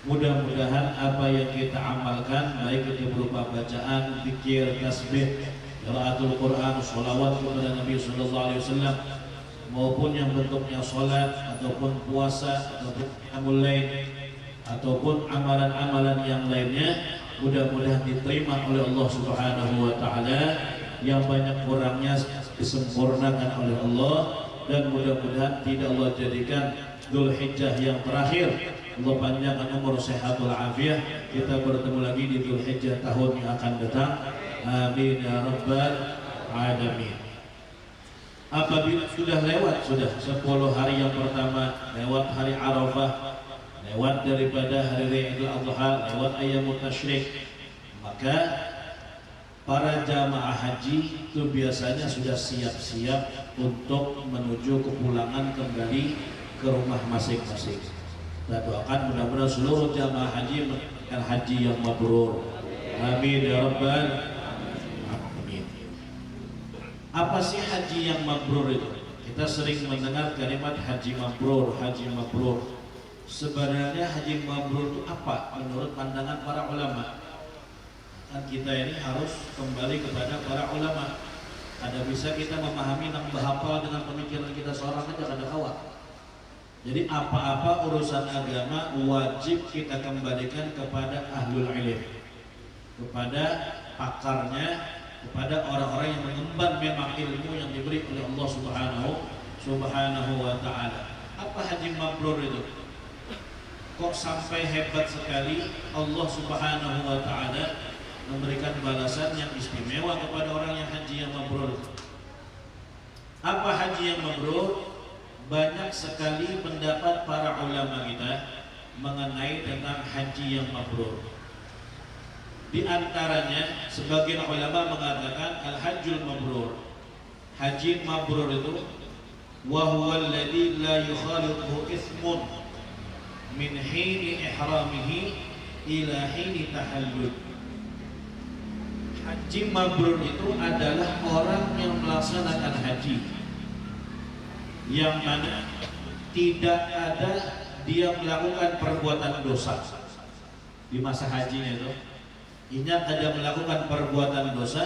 Mudah-mudahan apa yang kita amalkan, baik itu berupa bacaan, zikir, tasbih, qiraatul Quran, sholawat kepada Nabi sallallahu alaihi wasallam, maupun yang bentuknya salat ataupun puasa ataupun qiyamul lail ataupun amalan-amalan yang lainnya, mudah-mudahan diterima oleh Allah Subhanahu wa taala, yang banyak kurangnya disempurnakan oleh Allah, dan mudah-mudahan tidak Allah jadikan Dzulhijjah yang terakhir. Allah panjangkan umur, sehatul afiah, kita bertemu lagi di Dzulhijjah tahun yang akan datang. Amin ya rabbal alamin. Apabila sudah lewat 10 hari yang pertama, lewat hari Arafah, lewat daripada hari raya Idul Adha, lewat Ayyamut Tasyrik, maka para jamaah haji itu biasanya sudah siap-siap untuk menuju kepulangan kembali ke rumah masing-masing. Kita doakan mudah-mudahan seluruh jamaah haji mendapatkan haji yang mabrur. Amin ya rabbal alamin. Apa sih haji yang mabrur itu? Kita sering mendengar kalimat haji mabrur, haji mabrur. Sebenarnya haji mabrur itu apa menurut pandangan para ulama? Kan kita ini harus kembali kepada para ulama. Ada bisa kita memahami dan menghafal dengan pemikiran kita seorang aja, kada kawat. Jadi apa-apa urusan agama wajib kita kembalikan kepada ahlul ilm, kepada pakarnya, kepada orang-orang yang mengemban memang ilmu yang diberi oleh Allah Subhanahu wa taala. Apa haji mabrur itu? Kok sampai hebat sekali Allah Subhanahu wa taala memberikan balasan yang istimewa kepada orang yang haji yang mabrur? Apa haji yang mabrur? Banyak sekali pendapat para ulama kita mengenai tentang haji yang mabrur. Di antaranya sebagian ulama mengatakan al-hajjul mabrur. Haji mabrur itu wa huwa alladhi la yukhalituhu ithmun min hini ihramihi ila hini tahallul. Haji mabrur itu adalah orang yang melaksanakan haji yang mana tidak ada dia melakukan perbuatan dosa di masa hajinya itu. Ingat, ada melakukan perbuatan dosa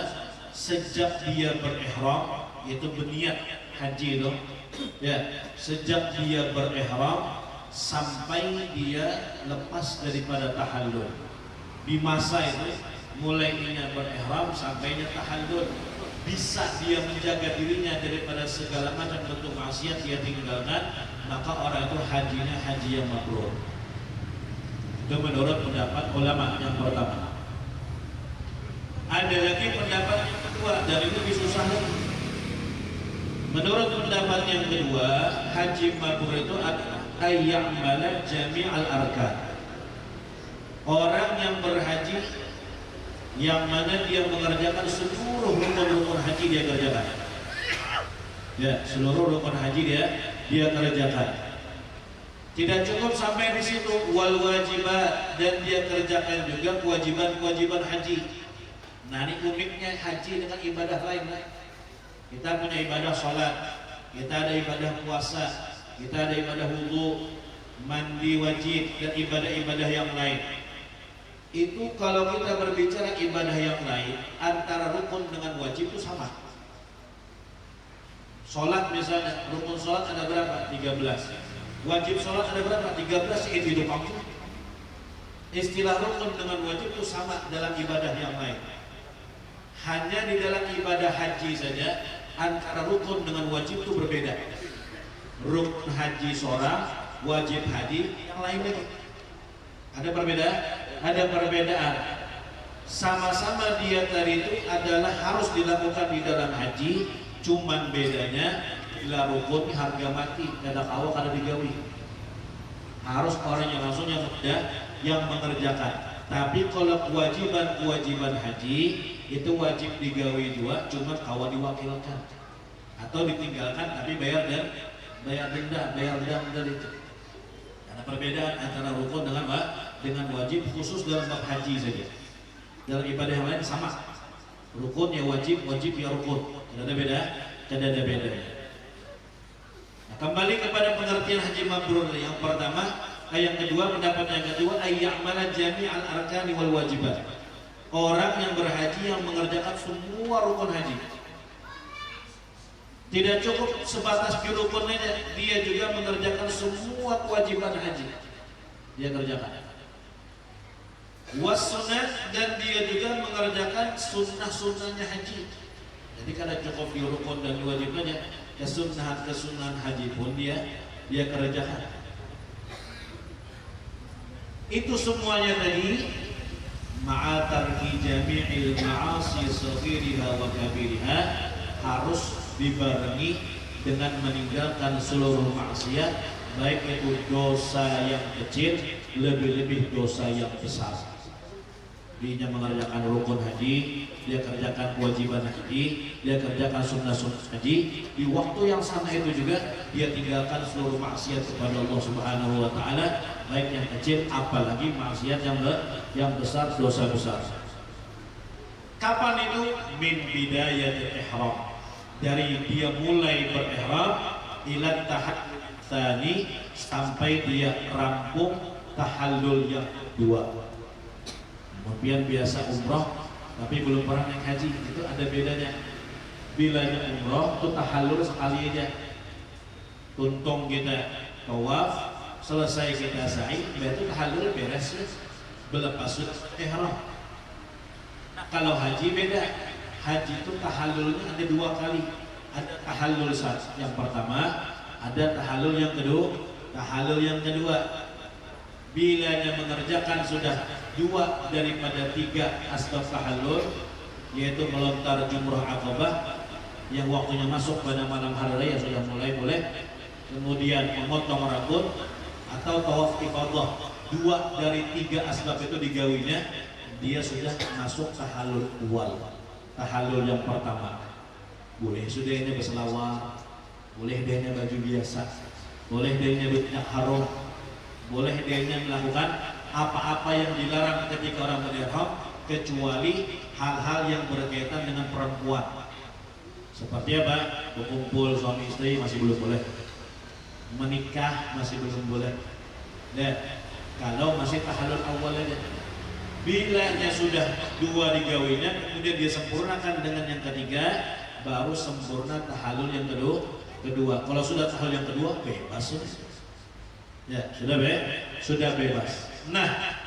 sejak dia berihram, itu berniat haji itu ya, sejak dia berihram sampai dia lepas daripada tahallul. Di masa itu mulai dia berihram sampainya tahallul, bisa dia menjaga dirinya daripada segala macam bentuk maksiat dia tinggalkan, maka orang itu hajinya haji yang mabrur. Itu menurut pendapat ulama yang pertama. Ada lagi pendapat yang kedua, dan itu lebih susah lagi. Menurut pendapat yang kedua, haji mabrur itu adalah ayya'mala jami'al arkan. Orang yang berhaji yang mana dia mengerjakan seluruh rukun-rukun haji dia kerjakan. Ya, seluruh rukun haji dia kerjakan. Tidak cukup sampai di situ, wal wajibat, dan dia kerjakan juga kewajiban-kewajiban haji. Nah, ini uniknya haji dengan ibadah lain. Kita punya ibadah sholat, kita ada ibadah puasa, kita ada ibadah wudu, mandi wajib, dan ibadah-ibadah yang lain. Itu kalau kita berbicara ibadah yang lain, antara rukun dengan wajib itu sama. Sholat misalnya, rukun sholat ada berapa? 13. Wajib sholat ada berapa? 13. Itu kamu. Istilah rukun dengan wajib itu sama dalam ibadah yang lain. Hanya di dalam ibadah haji saja antara rukun dengan wajib itu berbeda. rukun haji seorang, wajib haji yang lain lagi. Ada perbedaan? Ada perbedaan. Sama-sama dia tadi itu adalah harus dilakukan di dalam haji, cuman bedanya bila rukun harga mati, kada kawa kada digawi. Harus orang yang langsung yang mengerjakan. Tapi kalau kewajiban haji itu wajib digawi juga, cuma kawa diwakilkan atau ditinggalkan tapi bayar denda itu. Ada perbedaan antara rukun dengan wajib khusus dalam bab haji saja. Dalam ibadah yang lain sama. Rukun ya wajib ya rukun. Tidak ada beda. Nah, kembali kepada pengertian haji mabrur yang pertama, yang kedua, pendapat yang kedua, ayya'mala jami'al arkani wal wajibat. Orang yang berhaji yang mengerjakan semua rukun haji. Tidak cukup sebatas di rukunnya, dia juga mengerjakan semua kewajiban haji. Dia kerjakan. Was-sunnah, dan dia juga mengerjakan sunnah-sunnahnya haji. Jadi kada cukup di rukun dan wajibnya, kesunahan haji pun dia kerjakan. Itu semuanya tadi ma'atarki jami'il ma'asi saghiriha wa kabiriha, harus dibarengi dengan meninggalkan seluruh maksiat, baik itu dosa yang kecil lebih-lebih dosa yang besar. Dia mengerjakan rukun haji, dia kerjakan kewajiban haji, dia kerjakan sunnah-sunnah haji. Di waktu yang sama itu juga dia tinggalkan seluruh maksiat kepada Allah Subhanahu wa taala, baik yang kecil apalagi maksiat yang besar, dosa besar. Kapan itu? Min bidayatil ihram. Dari dia mulai berihram ila tahallul tsani, sampai dia rampung tahallul yang kedua. Kemudian biasa umroh tapi belum pernah naik haji, itu ada bedanya. Bilanya umroh itu tahallul sekali aja, tuntung kita tawaf, selesai kita sa'i, itu tahallul beres, berlepas ihram. Nah, kalau haji beda. Haji itu tahallulnya ada dua kali. Ada tahallul yang pertama, ada tahallul yang kedua. Bilanya mengerjakan sudah 2 daripada 3 asbab tahallul, yaitu melontar jumrah Aqabah yang waktunya masuk pada malam hari raya sudah mulai boleh, kemudian memotong rambut atau tawaf ifadah. 2 dari 3 asbab itu digawinya, dia sudah masuk tahallul awal. Tahallul yang pertama, boleh sudah ini berselawat, boleh dia baju biasa, boleh dia berminyak harum, boleh dia melakukan apa-apa yang dilarang ketika orang berihram, kecuali hal-hal yang berkaitan dengan perempuan. Seperti apa? Berkumpul suami istri masih belum boleh, menikah masih belum boleh. Dan kalau masih tahallul awal aja, bilanya sudah 2 digawinya, kemudian dia sempurnakan dengan yang ketiga, baru sempurna tahallul yang kedua. Kalau sudah tahallul yang kedua, bebas ya, sudah bebas. Nah,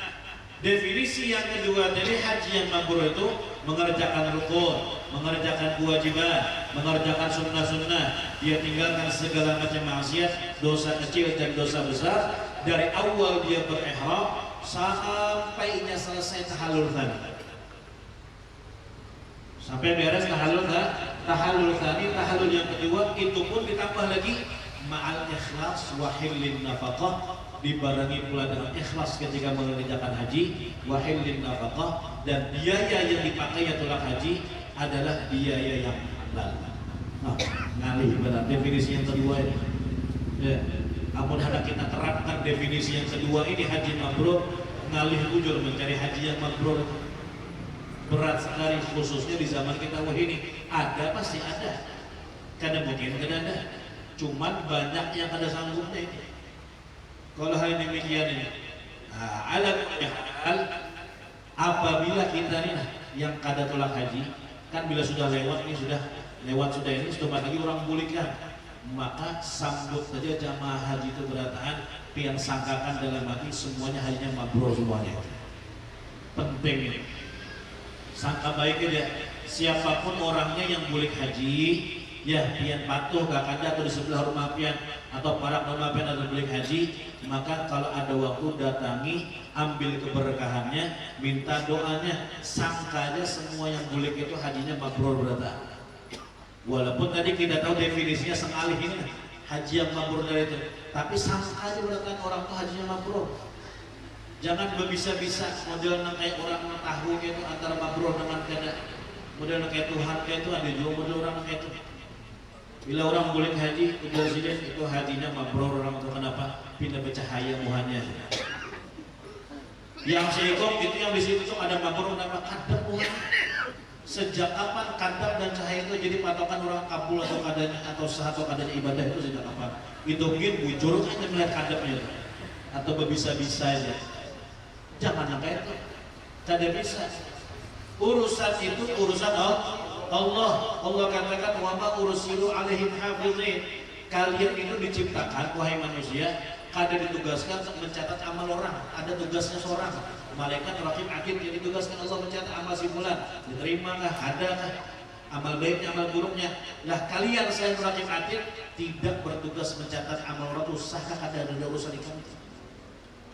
definisi yang kedua dari haji yang mabrur itu mengerjakan rukun, mengerjakan kewajiban, mengerjakan sunnah-sunnah, dia tinggalkan segala macam maksiat, dosa kecil dan dosa besar, dari awal dia berihram sampainya selesai tahallul tsani. Sampai beres tahallul tsani, tahallul yang kedua, itu pun ditambah lagi ma'al ikhlas wa hillin nafaqah, dibarengi pula dengan ikhlas ketika mengerjakan haji, wa hillin nafaqah, dan biaya yang dipakai untuk haji adalah biaya yang halal. Nah, ngalih benar definisi yang kedua ini. Ya. Namun hendak kita terapkan definisi yang kedua ini, haji mabrur, ngalih ujur mencari haji yang mabrur berat sekali, khususnya di zaman kita ini. Ada, pasti ada, kadang mungkin kadang ada, cuman banyak yang ada sanggupnya ini. Kalau hal demikian ini, apabila kita nih yang kada tolak haji, kan bila sudah lewat ini, sudah lagi orang pulihkan, maka sambut saja jamaah haji itu berataan, pian sangkakan dalam hati semuanya hajinya mabrur semuanya. Penting ini, sangka baik aja. Siapapun orangnya yang boleh haji, ya pian patuh kakanda atau di sebelah rumah pian atau para rumah pian atau beli haji, maka kalau ada waktu datangi, ambil keberkahannya, minta doanya, sangka aja semua yang bulik itu hajinya mabrur berata. Walaupun tadi kita tahu definisinya sengalih ini haji yang mabrur dari itu, tapi sangka aja berata orang tuh hajinya mabrur. Jangan berbisa-bisa model kayak orang tahu itu antara mabrur dengan kada. Model kayak Tuhan kayak itu ada juga model orang kayak itu. Bila orang boleh haji, presiden itu hajinya mabrur, orang itu kenapa? Pindah bercahaya muhannya. Yang seikom itu yang di situ tuh ada mabrur, kenapa? Kadar muhan. Sejak kapan kadar dan cahaya itu jadi patokan orang kabul atau kadanya atau sah atau kadanya ibadah itu sejak kapan? Itu mungkin bujur hanya melihat kadarnya atau berbisa-bisa aja. Jangan sampai itu. Kada bisa. Urusan itu urusan Allah. Allah katakan wa ma ursilu alaihim hafizin. Kalian itu diciptakan wahai manusia, kada ditugaskan untuk mencatat amal orang. Ada tugasnya seorang. Malaikat raqib atid yang ditugaskan Allah mencatat amal si fulan. Diterimakah? Adakah amal baiknya, amal buruknya? Lah kalian selain raqib atid tidak bertugas mencatat amal orang, sahkah kada ada urusan ikan?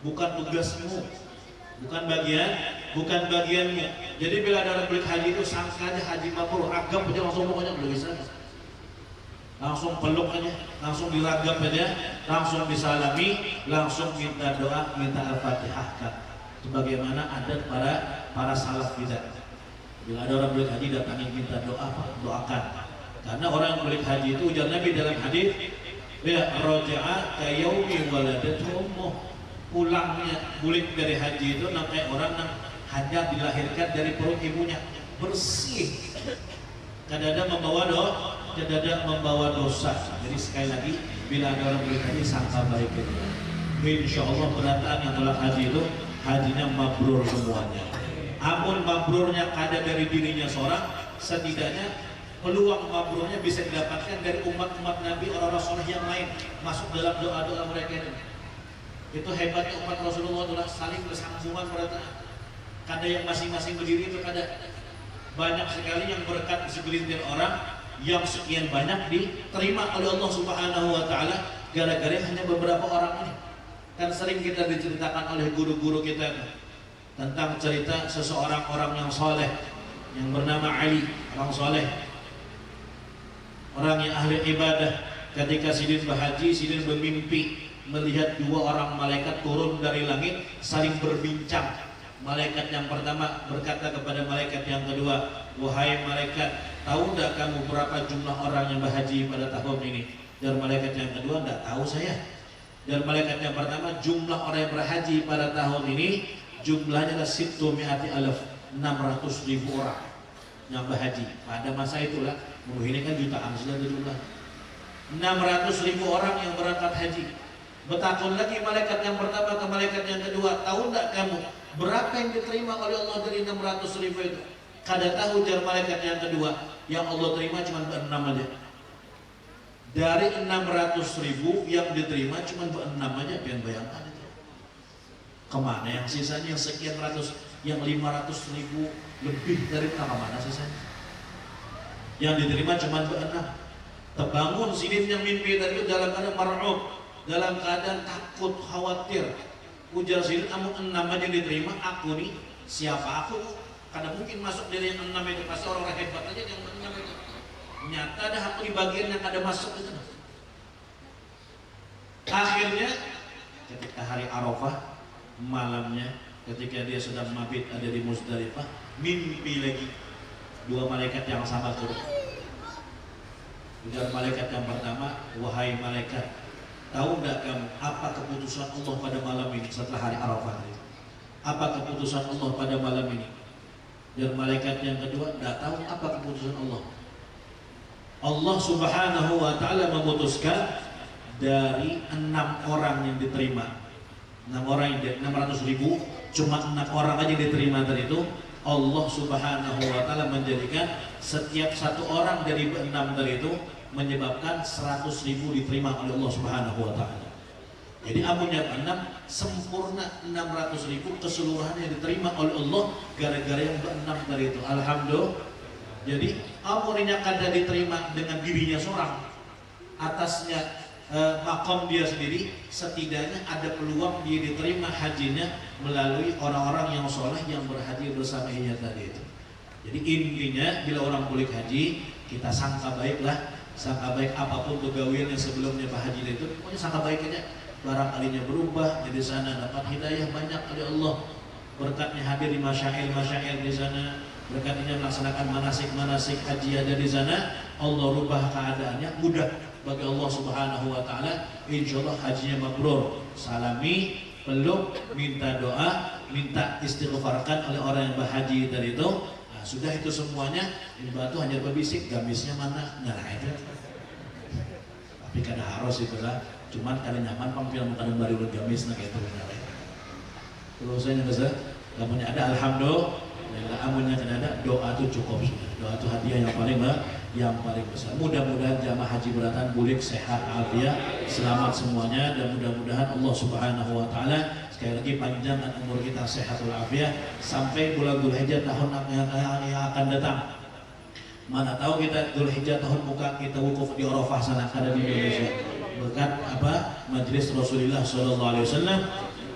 Bukan tugasmu. Bukan bagiannya. Jadi bila ada orang beli haji itu sangka aja haji mabrur, agam aja langsung pokoknya belum bisa. Langsung peluk aja, langsung diragam aja, langsung disalami, langsung minta doa, minta al-fatihah kan. Sebagaimana adat para salaf kita. Bila ada orang beli haji datangin minta doa, doakan. Karena orang yang beli haji itu ujar Nabi dalam hadis, ya raja'a kayaumi waladatu ummuh. Pulangnya bulik dari haji itu namanya orang yang hanya dilahirkan dari perut ibunya, bersih, tidak ada membawa dosa. Jadi sekali lagi bila ada orang bulik haji sangka baik itu, insya Allah berataan yang tolak haji itu hajinya mabrur semuanya. Amun mabrurnya kada dari dirinya seorang, setidaknya peluang mabrurnya bisa didapatkan dari umat-umat Nabi, orang-orang soleh yang lain masuk dalam doa-doa mereka itu. Itu hebatnya umat Rasulullah adalah saling bersambungan pada kada yang masing-masing berdiri itu kada. Banyak sekali yang berkat segelintir orang yang sekian banyak diterima oleh Allah Subhanahu wa taala gara-gara hanya beberapa orang ini. Kan sering kita diceritakan oleh guru-guru kita tentang cerita seseorang orang yang soleh yang bernama Ali, orang soleh, orang yang ahli ibadah. Ketika Sidin berhaji, Sidin bermimpi melihat dua orang malaikat turun dari langit saling berbincang. Malaikat yang pertama berkata kepada malaikat yang kedua, wahai malaikat, tahu tidak kamu berapa jumlah orang yang berhaji pada tahun ini? Dan malaikat yang kedua, tidak tahu saya. Dan malaikat yang pertama, jumlah orang yang berhaji pada tahun ini jumlahnya adalah 600.000 orang yang berhaji pada masa itulah. Ini kan jutaan sudah jumlah 600.000 orang yang berangkat haji. Bertakun lagi malaikat yang pertama ke malaikat yang kedua, tahu tidak kamu berapa yang diterima oleh Allah dari 600.000 itu? Kada tahu, jar malaikat yang kedua, yang Allah terima cuma 6 aja. Dari 600.000 yang diterima cuma 6 aja, pian bayangkan itu. Kemana yang sisanya yang sekian ratus, yang 500.000 lebih dari kemana sisanya? Yang diterima cuma 6. Terbangun Sidin yang mimpi tadi dalam keadaan mar'ub, dalam keadaan takut, khawatir. Ujar Sidin, amu 6 aja diterima, aku nih siapa aku? Karena mungkin masuk dari yang 6 itu pasti orang hebat aja yang 6 itu. Nyata ada aku di bagian yang ada masuk itu. Akhirnya ketika hari Arafah malamnya, ketika dia sedang mabit ada di Muzdalifah, mimpi lagi dua malaikat yang sama turun. Ujar malaikat yang pertama, wahai malaikat, tahu enggak kamu apa keputusan Allah pada malam ini setelah hari Arafah? Apa keputusan Allah pada malam ini? Dan malaikat yang kedua, enggak tahu apa keputusan Allah. Allah Subhanahu wa taala memutuskan dari 6 orang yang diterima. 6 orang yang 600.000, cuma 6 orang aja yang diterima tadi itu. Allah Subhanahu wa taala menjadikan setiap satu orang dari 6 tadi itu menyebabkan 100.000 diterima oleh Allah Subhanahu wa taala. Jadi amunnya 6 sempurna 600.000 keseluruhan yang diterima oleh Allah gara-gara yang 6 tadi itu. Jadi amurinya kada diterima dengan dirinya seorang, atasnya makom dia sendiri, setidaknya ada peluang dia diterima hajinya melalui orang-orang yang soleh yang berhaji bersamanya tadi itu. Jadi intinya bila orang boleh haji, kita sangka baiklah, sangka baik apapun kegawian yang sebelumnya berhaji itu, pokoknya sangka baik aja. Barangkalinya berubah, jadi sana dapat hidayah banyak oleh Allah, berkatnya hadir di masyair di sana, berkatnya melaksanakan manasik haji ada di sana, Allah rubah keadaannya, mudah bagi Allah Subhanahu wa taala. Insyaallah hajinya mabrur. Salami, peluk, minta doa, minta istighfarkan oleh orang yang berhaji tadi itu. Nah, sudah itu semuanya, ini batu hanya berbisik, gamisnya mana? Nah, itu. Tapi kada harus itulah, cuman kada nyaman pampil makanan baru gamis nah gitu. Terus saya nyata, kamunya ada alhamdulillah, amunnya kada ada, doa itu cukup sudah. Doa itu hadiah yang paling besar. Mudah-mudahan jamaah haji beratan bulik sehat afiat, selamat semuanya, dan mudah-mudahan Allah Subhanahu wa taala sekali lagi panjangkan umur kita sehatul afiat sampai bulan Dzulhijjah tahun yang akan datang. Mana tahu kita Dzulhijjah tahun buka kita wukuf di Arafah sana ada di Indonesia. Berkat apa? Majelis Rasulullah sallallahu alaihi wasallam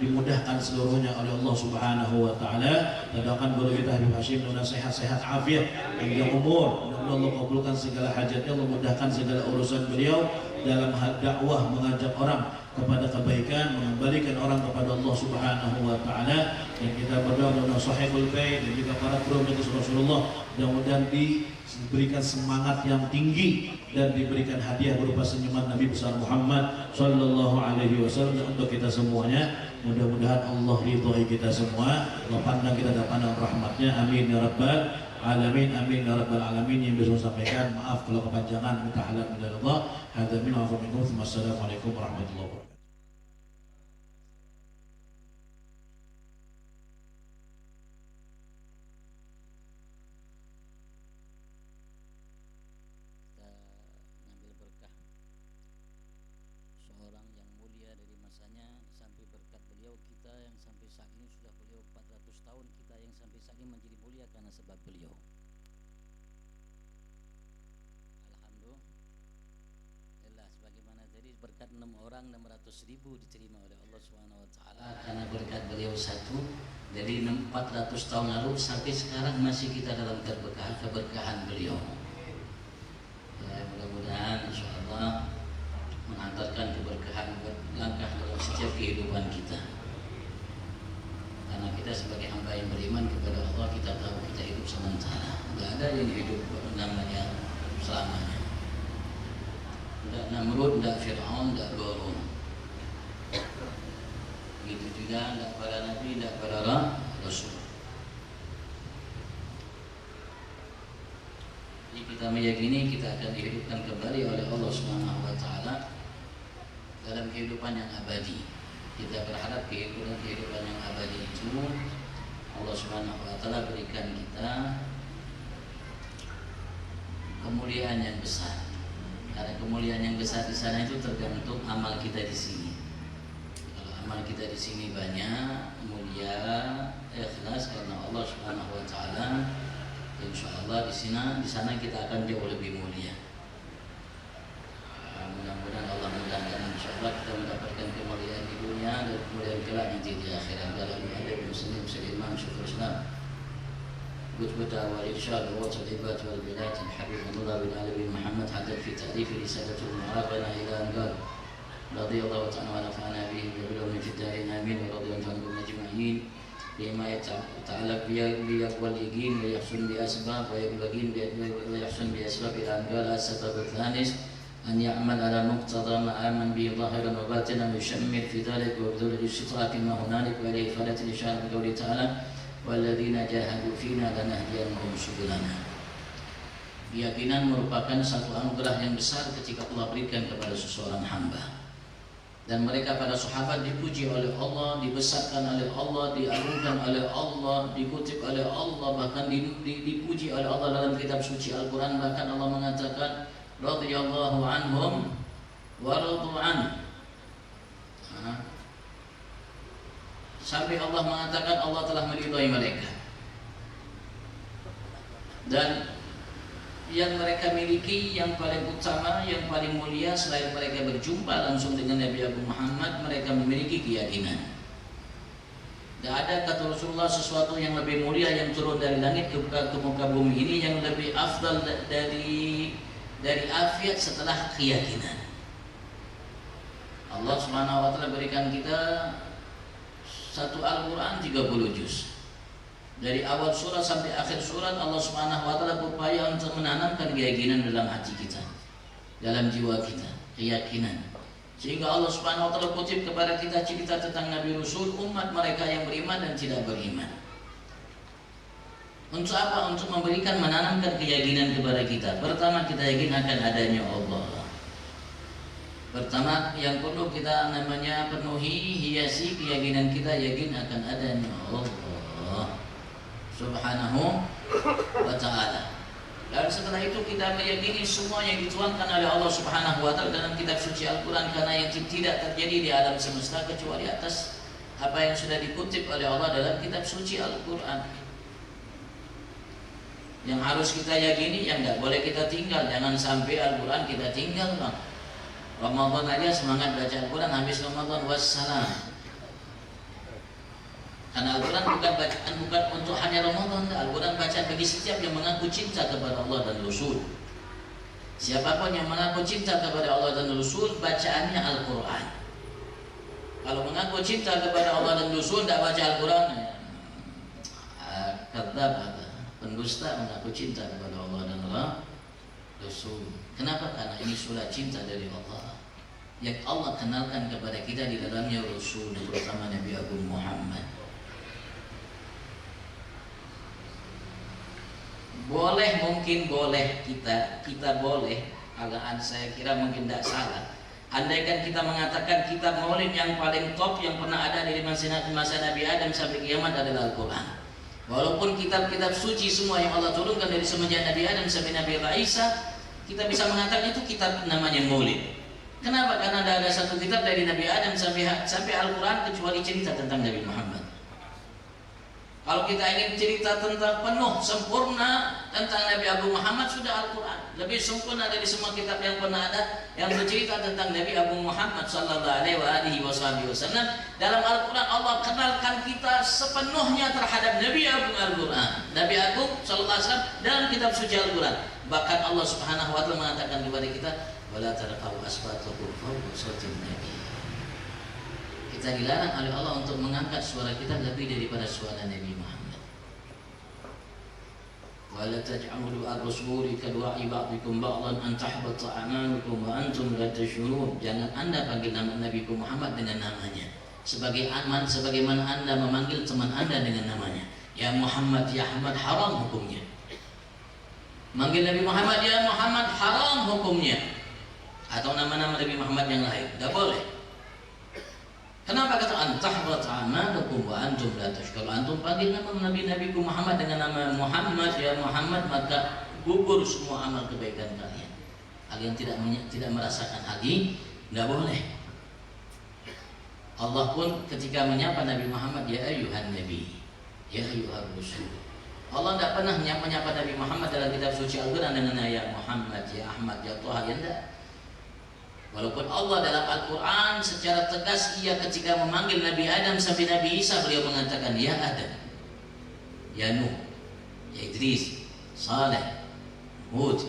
dimudahkan seluruhnya oleh Allah Subhanahu wa taala. Doakan guru kita Habib Hashim mudah sehat-sehat afiat, panjang umur. Mudah-mudahan Allah kabulkan segala hajatnya, Allah mudahkan segala urusan beliau dalam dakwah mengajak orang kepada kebaikan, mengembalikan orang kepada Allah Subhanahu wa taala. Dan kita berdoa untuk sahibul bait dan juga para kru majelis Rasulullah, mudah-mudahan diberikan semangat yang tinggi dan diberikan hadiah berupa senyuman Nabi besar Muhammad sallallahu alaihi wasallam untuk kita semuanya. Mudah-mudahan Allah ridhoi kita semua, Allah pandang kita dan pandang rahmatnya. Amin ya rabbal alamin, amin ya rabbal alamin. Yang bisa sampaikan, maaf kalau kepanjangan, minta halal min Allah. Hadza min wa minkum. Wassalamualaikum warahmatullahi wabarakatuh. Kita ngambil berkah seorang yang mulia dari masanya, sampai berkat beliau kita yang sampai saat ini sudah beliau 400 tahun, kita yang sampai saat ini menjadi mulia karena sebab beliau. Alhamdulillah, sebagaimana tadi berkat 6 orang 600.000 diterima oleh Allah Subhanahu wa taala karena berkat beliau satu. Dari 400 tahun lalu sampai sekarang masih kita dalam keberkahan beliau. Ya, mudah-mudahan insyaallah mengantarkan keberkahan langkah dalam setiap kehidupan kita. Karena kita sebagai hamba yang beriman kepada Allah, kita tahu kita hidup sementara. Tidak ada yang hidup namanya selamanya. Tidak Namrud, tidak Fir'aun, tidak Qarun. Begitu juga tidak para nabi, tidak para rasul. Jadi kita meyakini kita akan dihidupkan kembali oleh Allah Subhanahu wa taala dalam kehidupan yang abadi. Kita berharap kehidupan yang abadi itu Allah Subhanahu wa taala berikan kita kemuliaan yang besar. Karena kemuliaan yang besar di sana itu tergantung amal kita di sini. Kalau amal kita di sini banyak, mulia, ikhlas karena Allah Subhanahu wa taala, insyaallah di sana kita akan jauh lebih mulia. Mudah-mudahan Allah mudahkan, insyaallah kita mendapatkan kemuliaan di dunia dan kemuliaan kelak nanti di akhirat. Dalam adab muslim Imam syukur Islam قطب والإرشاد والتدريبات والبلاد الحبيب الله بن علي بن محمد حدث في تأليف رسالة المعاقبة إلى أن قال رضي الله تعالى ونفعنا به وبلغم في الدارين آمين ورضي الله عنكم أجمعين بما يتعلق بأقوى اليقين ويحسن بأسباب ويحسن بأسباب إلى أن قال السبب الثالث أن يعمل على مقتضى ما آمن به ظاهرا وباطنا ويشمر في ذلك ويبذل الاستطاعة ما هنالك وإليه فلت الإشارة بقوله تعالى walladzina jahadu fina lanahdiyannahum subulana. Keyakinan merupakan satu anugerah yang besar ketika Allah berikan kepada seseorang hamba. Dan mereka para sahabat dipuji oleh Allah, dibesarkan oleh Allah, diagungkan oleh Allah, dikutip oleh Allah, bahkan dipuji oleh Allah dalam kitab suci Al-Quran. Bahkan Allah mengatakan radhiyallahu anhum wa radu an. Sampai Allah mengatakan Allah telah meridhai mereka. Dan yang mereka miliki, yang paling utama, yang paling mulia selain mereka berjumpa langsung dengan Nabi Agung Muhammad, mereka memiliki keyakinan. Tidak ada, kata Rasulullah, sesuatu yang lebih mulia yang turun dari langit ke muka bumi ini yang lebih afdal dari afiat setelah keyakinan. Allah Subhanahu wa taala berikan kita satu Al-Qur'an 30 juz. Dari awal surat sampai akhir surat Allah Subhanahu wa taala berupaya untuk menanamkan keyakinan dalam hati kita, dalam jiwa kita, keyakinan. Sehingga Allah Subhanahu wa taala kutip kepada kita cerita tentang Nabi Rasul, umat mereka yang beriman dan tidak beriman. Untuk apa? Untuk memberikan, menanamkan keyakinan kepada kita. Pertama, kita yakin akan adanya Allah. Pertama yang perlu kita namanya penuhi, hiasi keyakinan kita, yakin akan adanya Allah Subhanahu wa ta'ala. Dan setelah itu kita meyakini semua yang dituangkan oleh Allah Subhanahu wa ta'ala dalam kitab suci Al-Quran, karena yang tidak terjadi di alam semesta kecuali atas apa yang sudah dikutip oleh Allah dalam kitab suci Al-Quran. Yang harus kita yakini, yang tidak boleh kita tinggal. Jangan sampai Al-Quran kita tinggal. Ramadan aja semangat baca Al-Quran, habis Ramadan wassalam. Karena Al-Quran bukan bacaan bukan untuk hanya Ramadan. Al-Quran bacaan bagi setiap yang mengaku cinta kepada Allah dan Rasul. Siapapun yang mengaku cinta kepada Allah dan Rasul, bacaannya Al-Quran. Kalau mengaku cinta kepada Allah dan Rasul, tidak baca Al-Quran, kadzab, pendusta mengaku cinta kepada Allah dan Rasul. Kenapa? Karena ini surat cinta dari Allah yang Allah kenalkan kepada kita di dalamnya Rasul, terutama Nabi Agung Muhammad. Boleh, mungkin boleh kita boleh, alaan saya kira mungkin tidak salah. Andaikan kita mengatakan kitab maulid yang paling top yang pernah ada dari masa Nabi Adam sampai kiamat adalah Al-Quran. Walaupun kitab-kitab suci semua yang Allah turunkan dari semenjak Nabi Adam sampai Nabi Isa, kita bisa mengatakan itu kitab namanya maulid. Kenapa? Karena tidak ada satu kitab dari Nabi Adam sampai Al-Quran kecuali cerita tentang Nabi Muhammad. Kalau kita ingin cerita tentang penuh, sempurna tentang Nabi Agung Muhammad, sudah Al-Quran. Lebih sempurna dari semua kitab yang pernah ada yang bercerita tentang Nabi Agung Muhammad sallallahu alaihi wasallam. Dalam Al-Quran Allah kenalkan kita sepenuhnya terhadap Nabi Agung Al-Quran, Nabi Agung sallallahu alaihi wasallam dalam kitab suci Al-Quran. Bahkan Allah Subhanahu wa taala mengatakan kepada kita, wala tarqaw aswatakum fawqa sautin nabi. Kita dilarang oleh Allah untuk mengangkat suara kita lebih daripada suara Nabi Muhammad. Wala taj'alu ar-rasuli kadwa'i ba'dikum ba'dan an tahbata a'malukum wa antum la tash'urun. Jangan Anda panggil nama Nabi Muhammad dengan namanya. Sebagaimana Anda memanggil teman Anda dengan namanya. Ya Muhammad, ya Ahmad, haram hukumnya. Manggil Nabi Muhammad ya Muhammad haram hukumnya. Atau nama-nama Nabi Muhammad yang lain, tidak boleh. Kenapa kata antahrat amalukum wa antum la tashkurun? Antum panggil nama Nabi Muhammad dengan nama Muhammad ya Muhammad, maka gugur semua amal kebaikan kalian. Kalian tidak merasakan hal ini, tidak boleh. Allah pun ketika menyapa Nabi Muhammad ya ayyuhan nabi, ya ayyuhar rasul. Allah tidak pernah menyapa Nabi Muhammad dalam kitab suci Al-Quran dengan ya Muhammad, ya Ahmad, ya Toha, ya tidak. Walaupun Allah dalam Al-Quran secara tegas ia ketika memanggil Nabi Adam sampai Nabi Isa, beliau mengatakan ya Adam, ya Nuh, ya Idris, Saleh, Hud,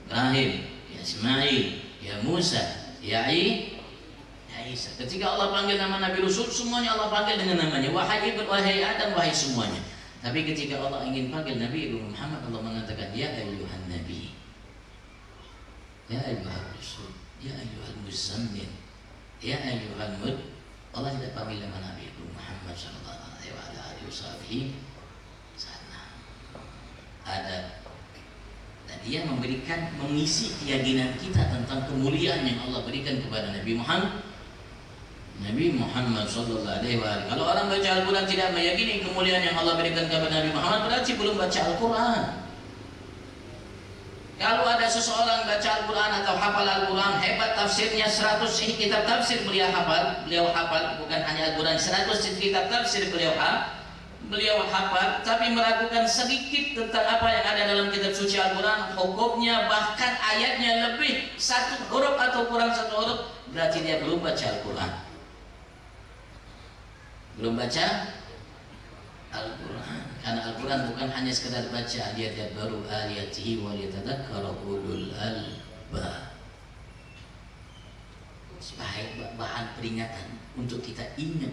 Ibrahim, ya Ismail, ya Musa, ya Isa. Ketika Allah panggil nama Nabi Rasul, semuanya Allah panggil dengan namanya. Wahai Adam, wahai semuanya. Tapi ketika Allah ingin panggil Nabi Muhammad, Allah mengatakan ya ayyuhan nabi, ya ayyuhan rasul, ya ayyuhal muzammil, ya ayyuhal mud. Allah tidak panggil nama Nabi Muhammad sallallahu alaihi wasallam. Ada. Dan dia mengisi keyakinan kita tentang kemuliaan yang Allah berikan kepada Nabi Muhammad. Nabi Muhammad sallallahu alaihi wasallam. Kalau orang baca Al-Quran tidak meyakini kemuliaan yang Allah berikan kepada Nabi Muhammad, berarti belum baca Al-Quran. Kalau ada seseorang baca Al-Quran atau hafal Al-Quran, hebat tafsirnya 100 kitab tafsir beliau hafal, bukan hanya Al-Quran, 100 kitab tafsir beliau beliau hafal tapi meragukan sedikit tentang apa yang ada dalam kitab suci Al-Quran, hukumnya bahkan ayatnya lebih satu huruf atau kurang satu huruf, berarti dia belum baca Al-Quran. Belum baca Al-Quran. Karena Al-Quran bukan hanya sekedar baca, dia baru ayatihi wa yatadzakkara ulul albab. Sebagai bahan peringatan untuk kita ingat,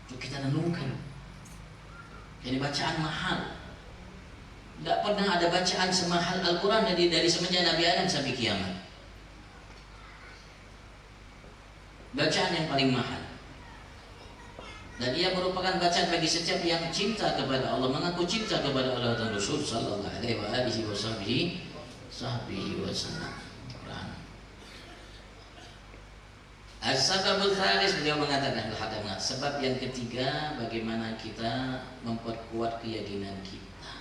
untuk kita renungkan. Ini bacaan mahal. Tidak pernah ada bacaan semahal Al-Quran dari semenjak Nabi Adam sampai kiamat. Bacaan yang paling mahal. Dan ia merupakan bacaan bagi setiap yang cinta kepada Allah, mengaku cinta kepada Allah dan Rasul sallallahu alaihi wasallam. As-sababul thalits, beliau mengatakan sebab yang ketiga bagaimana kita memperkuat keyakinan kita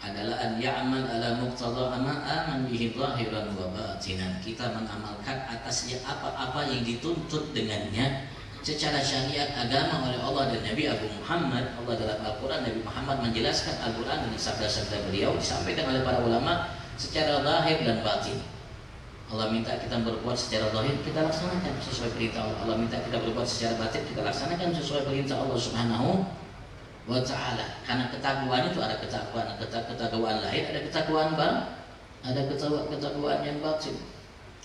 adalah an ya'mal ala muqtada ma aman bihi zahiran wa batinan. Kita mengamalkan atasnya apa-apa yang dituntut dengannya secara syariat agama oleh Allah dan Nabi Abu Muhammad. Allah dalam Al-Quran, Nabi Muhammad menjelaskan Al-Quran dan sabda-sabda beliau disampaikan oleh para ulama secara zahir dan batin. Allah minta kita berbuat secara zahir, kita laksanakan sesuai perintah Allah. Allah minta kita berbuat secara batin, kita laksanakan sesuai perintah Allah Subhanahu wa ta'ala. Karena ketakwaan itu ada ketakwaan lahir, ada ketakwaan ketakwaan yang batin.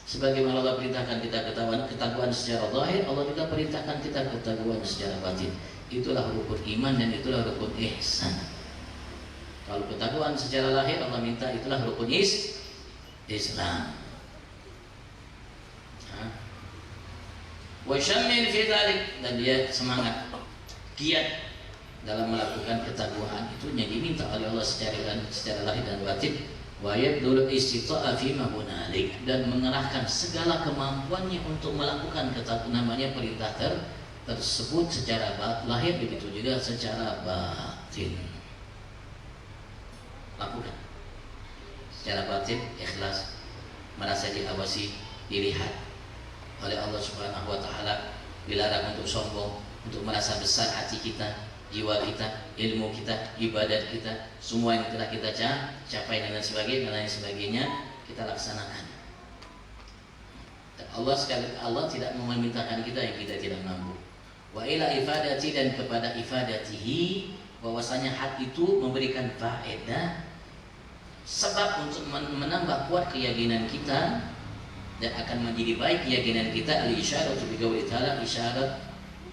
Sebagaimana Allah perintahkan kita ketakwaan secara zahir, Allah juga perintahkan kita ketakwaan secara batin. Itulah rukun iman dan itulah rukun ihsan. Kalau ketakwaan secara lahir, Allah minta itulah rukun Islam. Wasyamin fi dzalik, dan dia semangat, giat dalam melakukan ketakwaan itu yang diminta oleh Allah secara lahir dan batin. Wa yabdul istita'a fi ma hunalik, dan mengerahkan segala kemampuannya untuk melakukan namanya perintah tersebut secara lahir, begitu juga secara batin. Lakukan secara batin, ikhlas, merasa diawasi, dilihat oleh Allah Subhanahu wa ta'ala, dilarang untuk sombong, untuk merasa besar hati kita, jiwa kita, ilmu kita, ibadat kita, semua yang telah kita capai dan lain sebagainya kita laksanakan. Dan Allah tidak memintakan kita yang kita tidak mampu. Wa ila ifadati, dan kepada ifadatihi, bahwasanya hati itu memberikan faedah, sebab untuk menambah kuat keyakinan kita dan akan menjadi baik keyakinan kita. Al-isyaratu bi qouli ta'ala, isyarat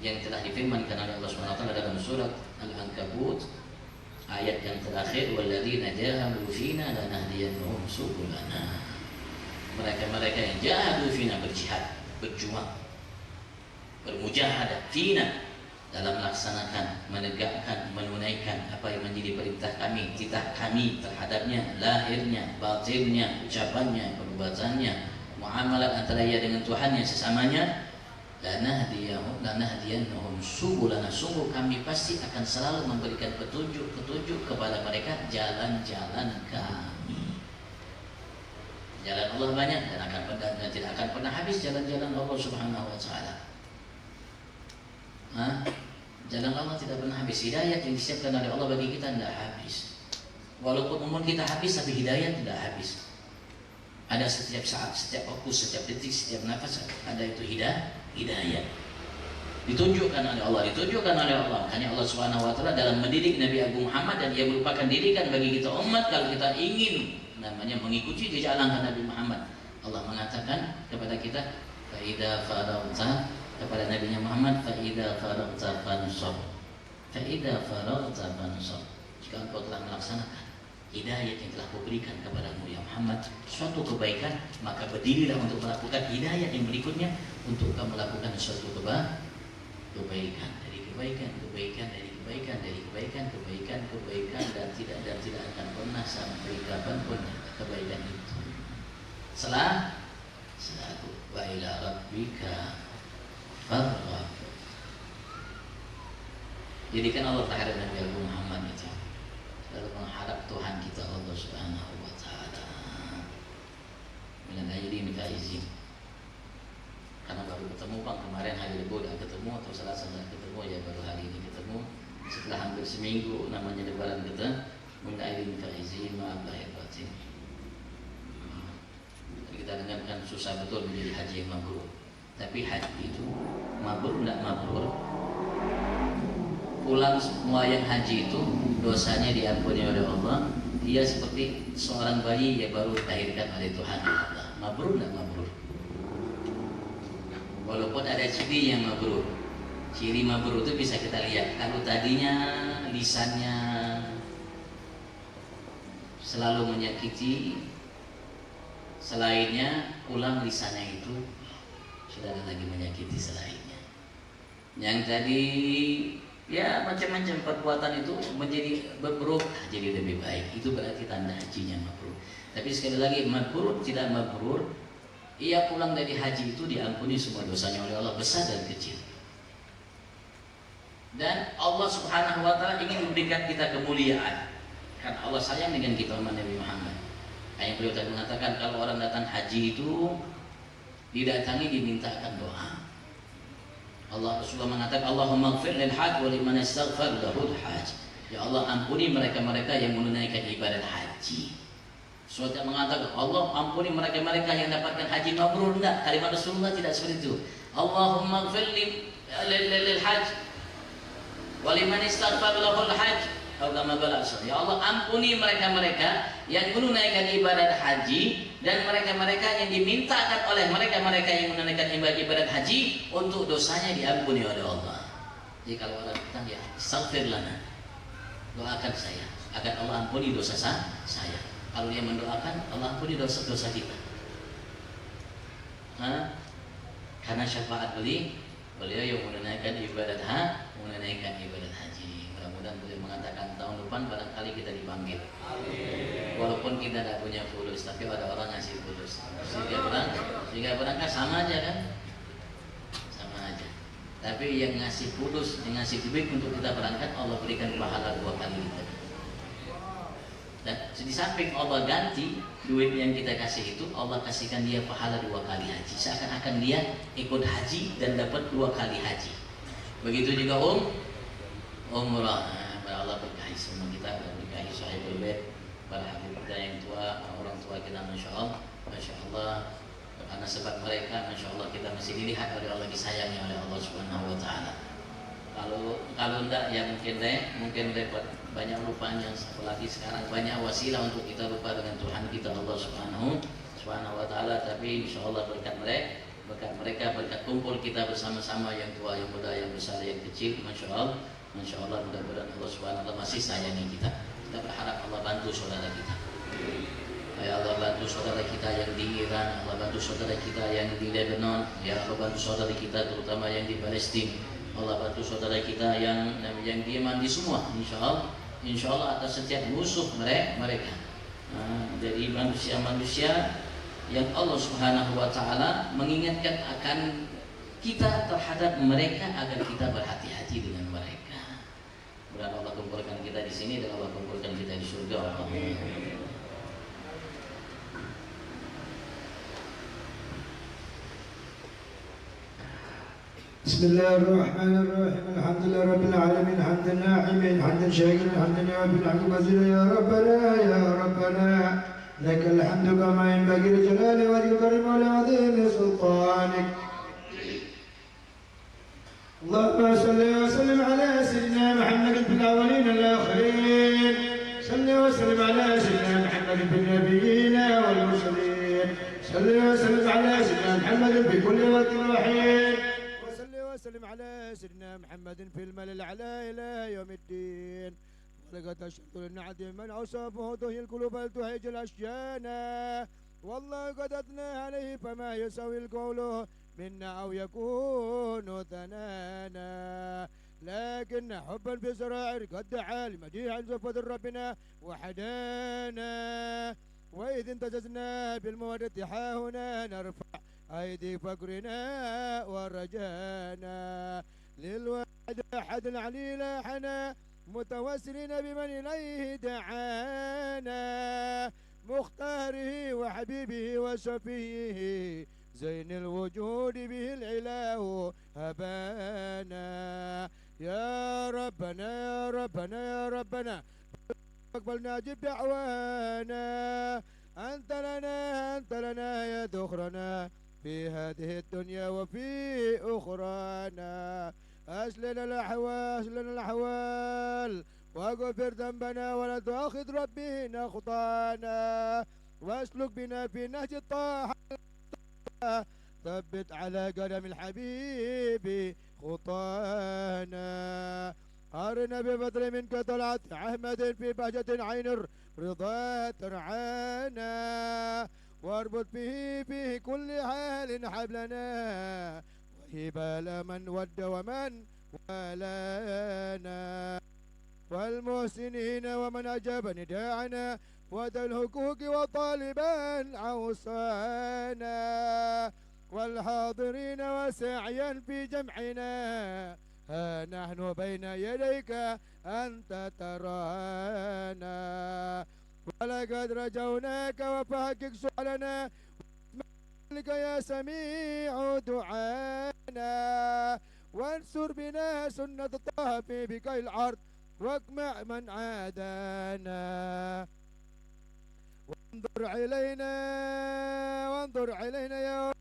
yang telah difirmankan oleh Allah Subhanahu wa taala dalam surat Al-Ankabut ayat yang terakhir, walladzina jahadu fina lanahdiyannahum subulana. Mereka-mereka yang jahadu fina, berjihad, berjuang, bermujahadah fina, dalam melaksanakan, menegakkan, menunaikan apa yang menjadi perintah kami, titah kami terhadapnya, lahirnya, batinnya, ucapannya, perbuatannya, muamalah antara ia dengan Tuhannya, sesamanya. Lanahdiyannahum subulana, sungguh kami pasti akan selalu memberikan petunjuk kepada mereka jalan-jalan kami. Jalan Allah banyak dan tidak akan pernah habis jalan-jalan Allah Subhanahu wa ta'ala. Jalan Allah tidak pernah habis. Hidayat yang disiapkan oleh Allah bagi kita tidak habis. Walaupun umur kita habis, tapi hidayat tidak habis. Ada setiap saat, setiap waktu, setiap detik, setiap nafas, ada itu hidayah. Ditunjukkan oleh Allah, Hanya Allah Subhanahu wa ta'ala dalam mendidik Nabi Agung Muhammad, dan ia merupakan didikan bagi kita umat. Kalau kita ingin mengikuti jejak langkah Nabi Muhammad, Allah mengatakan kepada kita, fa idza faragta, kepada Nabi Muhammad, fa idza faragta fansab. Jika engkau telah melaksanakan hidayah yang telah kuberikan kepadamu ya Muhammad, suatu kebaikan, maka berdirilah untuk melakukan hidayah yang berikutnya, untuk kamu melakukan suatu kebaikan, dari kebaikan, dan tidak akan pernah sampai kapanpun kebaikan itu selaku wa ila rabbika farghab. Jadikan Allah terhadap Nabi Muhammad itu lalu mengharap Tuhan kita Allah Subhanahu wa ta'ala. Minta izin karena baru ketemu Bang kemarin hari Rabu, udah ketemu atau Selasa nggak ketemu, ya baru hari ini ketemu setelah hampir seminggu namanya lebaran kita. Minta izin faizin, maaf lahir batin. Kita dengarkan susah betul menjadi haji yang mabrur. Tapi haji itu mabrur enggak mabrur, pulang semua yang haji itu dosanya diampuni oleh Allah. Dia seperti seorang bayi yang baru dilahirkan oleh Tuhan Allah. Mabrur enggak mabrur? Walaupun ada ciri yang mabrur. Ciri mabrur itu bisa kita lihat. Kalau tadinya lisannya selalu menyakiti selainnya, pulang lisannya itu sudah ada lagi menyakiti selainnya. Yang tadi ya macam-macam perbuatan itu menjadi berubah jadi lebih baik. Itu berarti tanda hajinya mabrur. Tapi sekali lagi, mabrur tidak mabrur, ia pulang dari haji itu diampuni semua dosanya oleh Allah, besar dan kecil. Dan Allah Subhanahu wa taala ingin memberikan kita kemuliaan. Karena Allah sayang dengan kita umat Nabi Muhammad. Kayak beliau tadi mengatakan, kalau orang datang haji itu didatangi dimintakan doa. Allah Rasulullah mengatakan, Allahumma ighfir lil hajj wa liman istaghfar lahul hajj. Ya Allah, ampuni mereka-mereka yang menunaikan ibadah haji. Suatu mengatakan, Allah ampuni mereka-mereka yang dapatkan haji mabrur. Enggak, kalimat Rasulullah tidak seperti itu. Allahumma ighfir lil hajj wa liman istaghfar lahul hajj. Ya Allah, ampuni mereka-mereka yang menunaikan ibadat haji dan mereka-mereka yang dimintakan oleh mereka-mereka yang menunaikan ibadat haji untuk dosanya diampuni oleh Allah. Jadi kalau orang datang, ya astaghfir lana, doakan saya agar Allah ampuni dosa saya. Kalau dia mendoakan, Allah ampuni dosa-dosa kita. Karena syafaat beliau yang menunaikan ibadat haji. Mudah-mudahan beliau mengatakan tahun depan barangkali kita dipanggil. Walaupun kita tidak punya fulus, tapi ada orang ngasih fulus. Sehingga berangkat sama aja kan? Sama aja. Tapi yang ngasih fulus, yang ngasih duit untuk kita berangkat, Allah berikan pahala 2 kali lipat. Dan di samping Allah ganti duit yang kita kasih itu, Allah kasihkan dia pahala 2 kali haji. Seakan-akan dia ikut haji dan dapat 2 kali haji. Begitu juga umrah. Allah berkahi semua kita dan berkahi sahibul bait, para habib kita yang tua, orang tua kita, masya Allah, karena sebab mereka, masya Allah, kita masih dilihat oleh Allah, disayangi oleh Allah Subhanahu Wa Taala. Kalau enggak, ya mungkin repot, banyak lupanya. Apalagi sekarang banyak wasilah untuk kita lupa dengan Tuhan kita Allah Subhanahu Wa Taala. Tapi insya Allah berkat mereka, berkat kumpul kita bersama-sama, yang tua, yang muda, yang besar, yang kecil, masya Allah, mudah-mudahan Allah Subhanahu wa taala masih sayangi kita. Kita berharap Allah bantu saudara kita. Ya Allah, bantu saudara kita yang di Iran, Allah bantu saudara kita yang di Lebanon, ya Allah bantu saudara kita terutama yang di Palestina. Allah bantu saudara kita yang di Yaman, di semua. Insya Allah atas setiap musuh mereka. Jadi manusia-manusia yang Allah Subhanahu wa taala mengingatkan akan kita terhadap mereka agar kita berhati-hati dengan mereka. Mudah-mudahan Allah kumpulkan kita di sini dan Allah kumpulkan kita di surga. Amin. بسم الله الرحمن الرحيم الحمد لله رب العالمين حمدا ناعمين حمدا شاكرا حمدا يوافي الحمد مزيدا يا ربنا لك الحمد كما ينبغي لجلال وجهك الكريم ولعظيم سلطانك. اللهم صل وسلم على سيدنا محمد في الاولين والاخرين. صل وسلم على سيدنا محمد في النبيين والمرسلين. صل وسلم على سيدنا محمد في كل وقت وحين. وسلم على سيدنا محمد في الملأ الأعلى إلى يوم الدين. ولقد أشهد أن عدم من أوصافه تهي القلوب تهيج الأشجان. والله قد أثنى عليه فما يسوي القول منا أو يكون ثنانا. لكن حبا في سرائر قد دعا لمديح عن صفة ربنا وحدانا. وإذ انتززنا بالمودة حاهنا نرفع أيدي فقرنا ورجانا. للوحد أحد العلي لاحنا متوسلين بمن إليه دعانا. مختاره وحبيبه وشفيه زين الوجود به الإله هبانا. يا ربنا يا ربنا يا ربنا اقبل ناجب دعوانا. أنت لنا يا ذخرنا في هذه الدنيا وفي أخرانا. أسلنا الأحوال واغفر ذنبنا ولا تؤاخذ ربنا خطانا. واسلك بنا في نهج الطاعة ثبت على قدم الحبيب خطانا. أرنا بفضل منك طلعت أحمد في بهجة عين الرضا ترعانا. واربط به كل حال حبلنا وهبال من ود ومن والانا. والمحسنين ومن أجاب نداعنا وذا الحقوق وطالبا عوصانا. والحاضرين وسعيا في جمعنا ها نحن بين يديك أنت ترانا. ولقد رجوناك وفحقق سؤالنا لك يا سميع دعانا. وانصر بنا سنة طه في بك العرض واقمع من عادانا. وانظر إلينا يا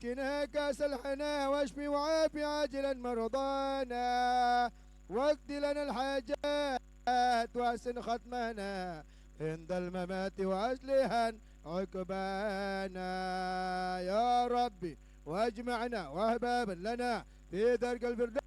كنا كاس الحنا واشفي وعافي عاجلا مرضانا. واقض لنا الحاجات واحسن ختمنا عند الممات واصلحا عقبانا. يا ربي واجمعنا واحبابا لنا في درك الفردوس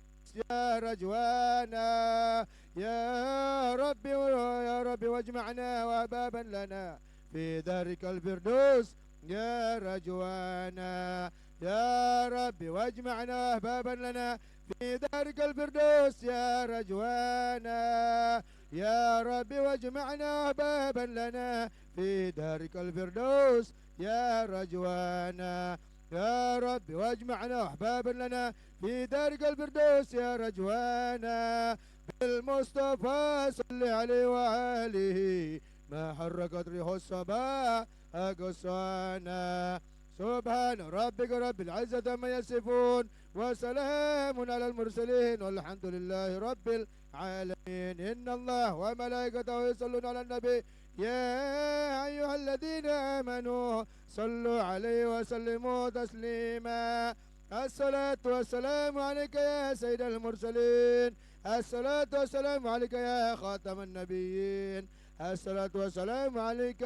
يا رجوانا. يا ربي واجمعنا واحبابا لنا في دارك الفردوس يا رجوانا. يا ربي واجمعنا احبابا لنا في دارك الفردوس يا رجوانا. يا ربي واجمعنا احبابا لنا في دارك الفردوس يا رجوانا. يا ربي واجمعنا احبابا لنا في دارك الفردوس يا رجوانا. بالمصطفى صل عليه وآله ما حركت ريح الصباح أقصانا. سبحان ربك رب العزة ما يصفون وسلام على المرسلين والحمد لله رب العالمين. إن الله وملائكته يصلون على النبي يا أيها الذين آمنوا صلوا عليه وسلموا تسليما. الصلاة والسلام عليك يا سيد المرسلين. الصلاة والسلام عليك يا خاتم النبيين. الصلاة والسلام عليك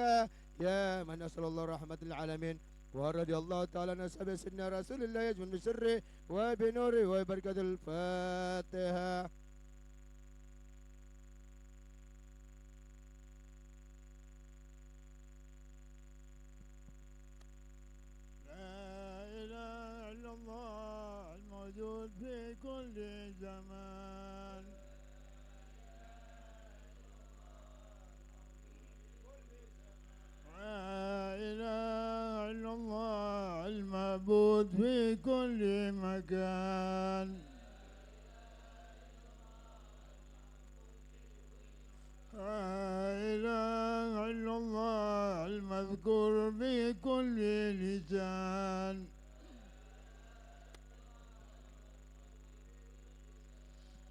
يا من أسأل الله رحمة العالمين. ورضي الله تعالى عن أصحاب سيدنا رسول الله يجمل بسره وبنوره وبركة الفاتحة. لا إله إلا الله الموجود في كل زمان. لا إله إلا الله المعبود في كل مكان. لا إله إلا الله المذكور في كل لسان.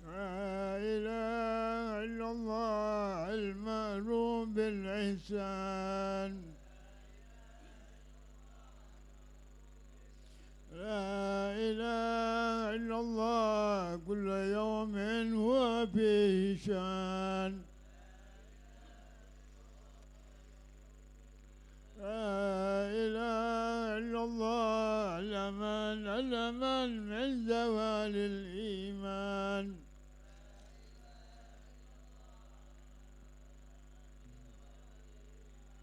لا إله إلا الله المعروف بالإحسان. لا إله إلا الله كل يوم هو فيه شان. لا إله إلا الله الأمان من زوال الإيمان.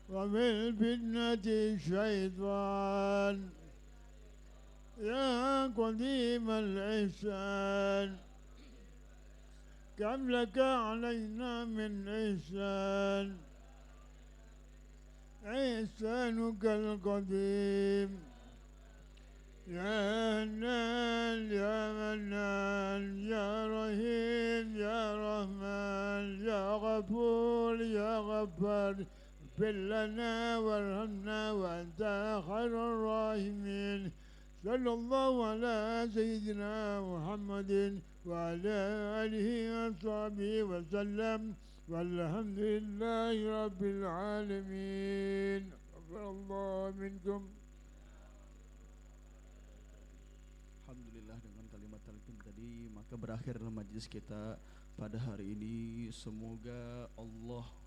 ومن فتنة الشيطان يا قديم الإحسان. كم لك علينا من إحسان. إحسانك القديم يا هنان يا منان يا رحيم يا رحمن يا غفور يا غفار اغفر لنا وارحمنا وأنت خير الراحمين. صلى الله على سيدنا محمد وعلى آله وصحبه وسلم والحمد لله رب العالمين. غفر الله منكم. Alhamdulillah, dengan kalimat talqin tadi maka berakhirlah majlis kita pada hari ini. Semoga Allah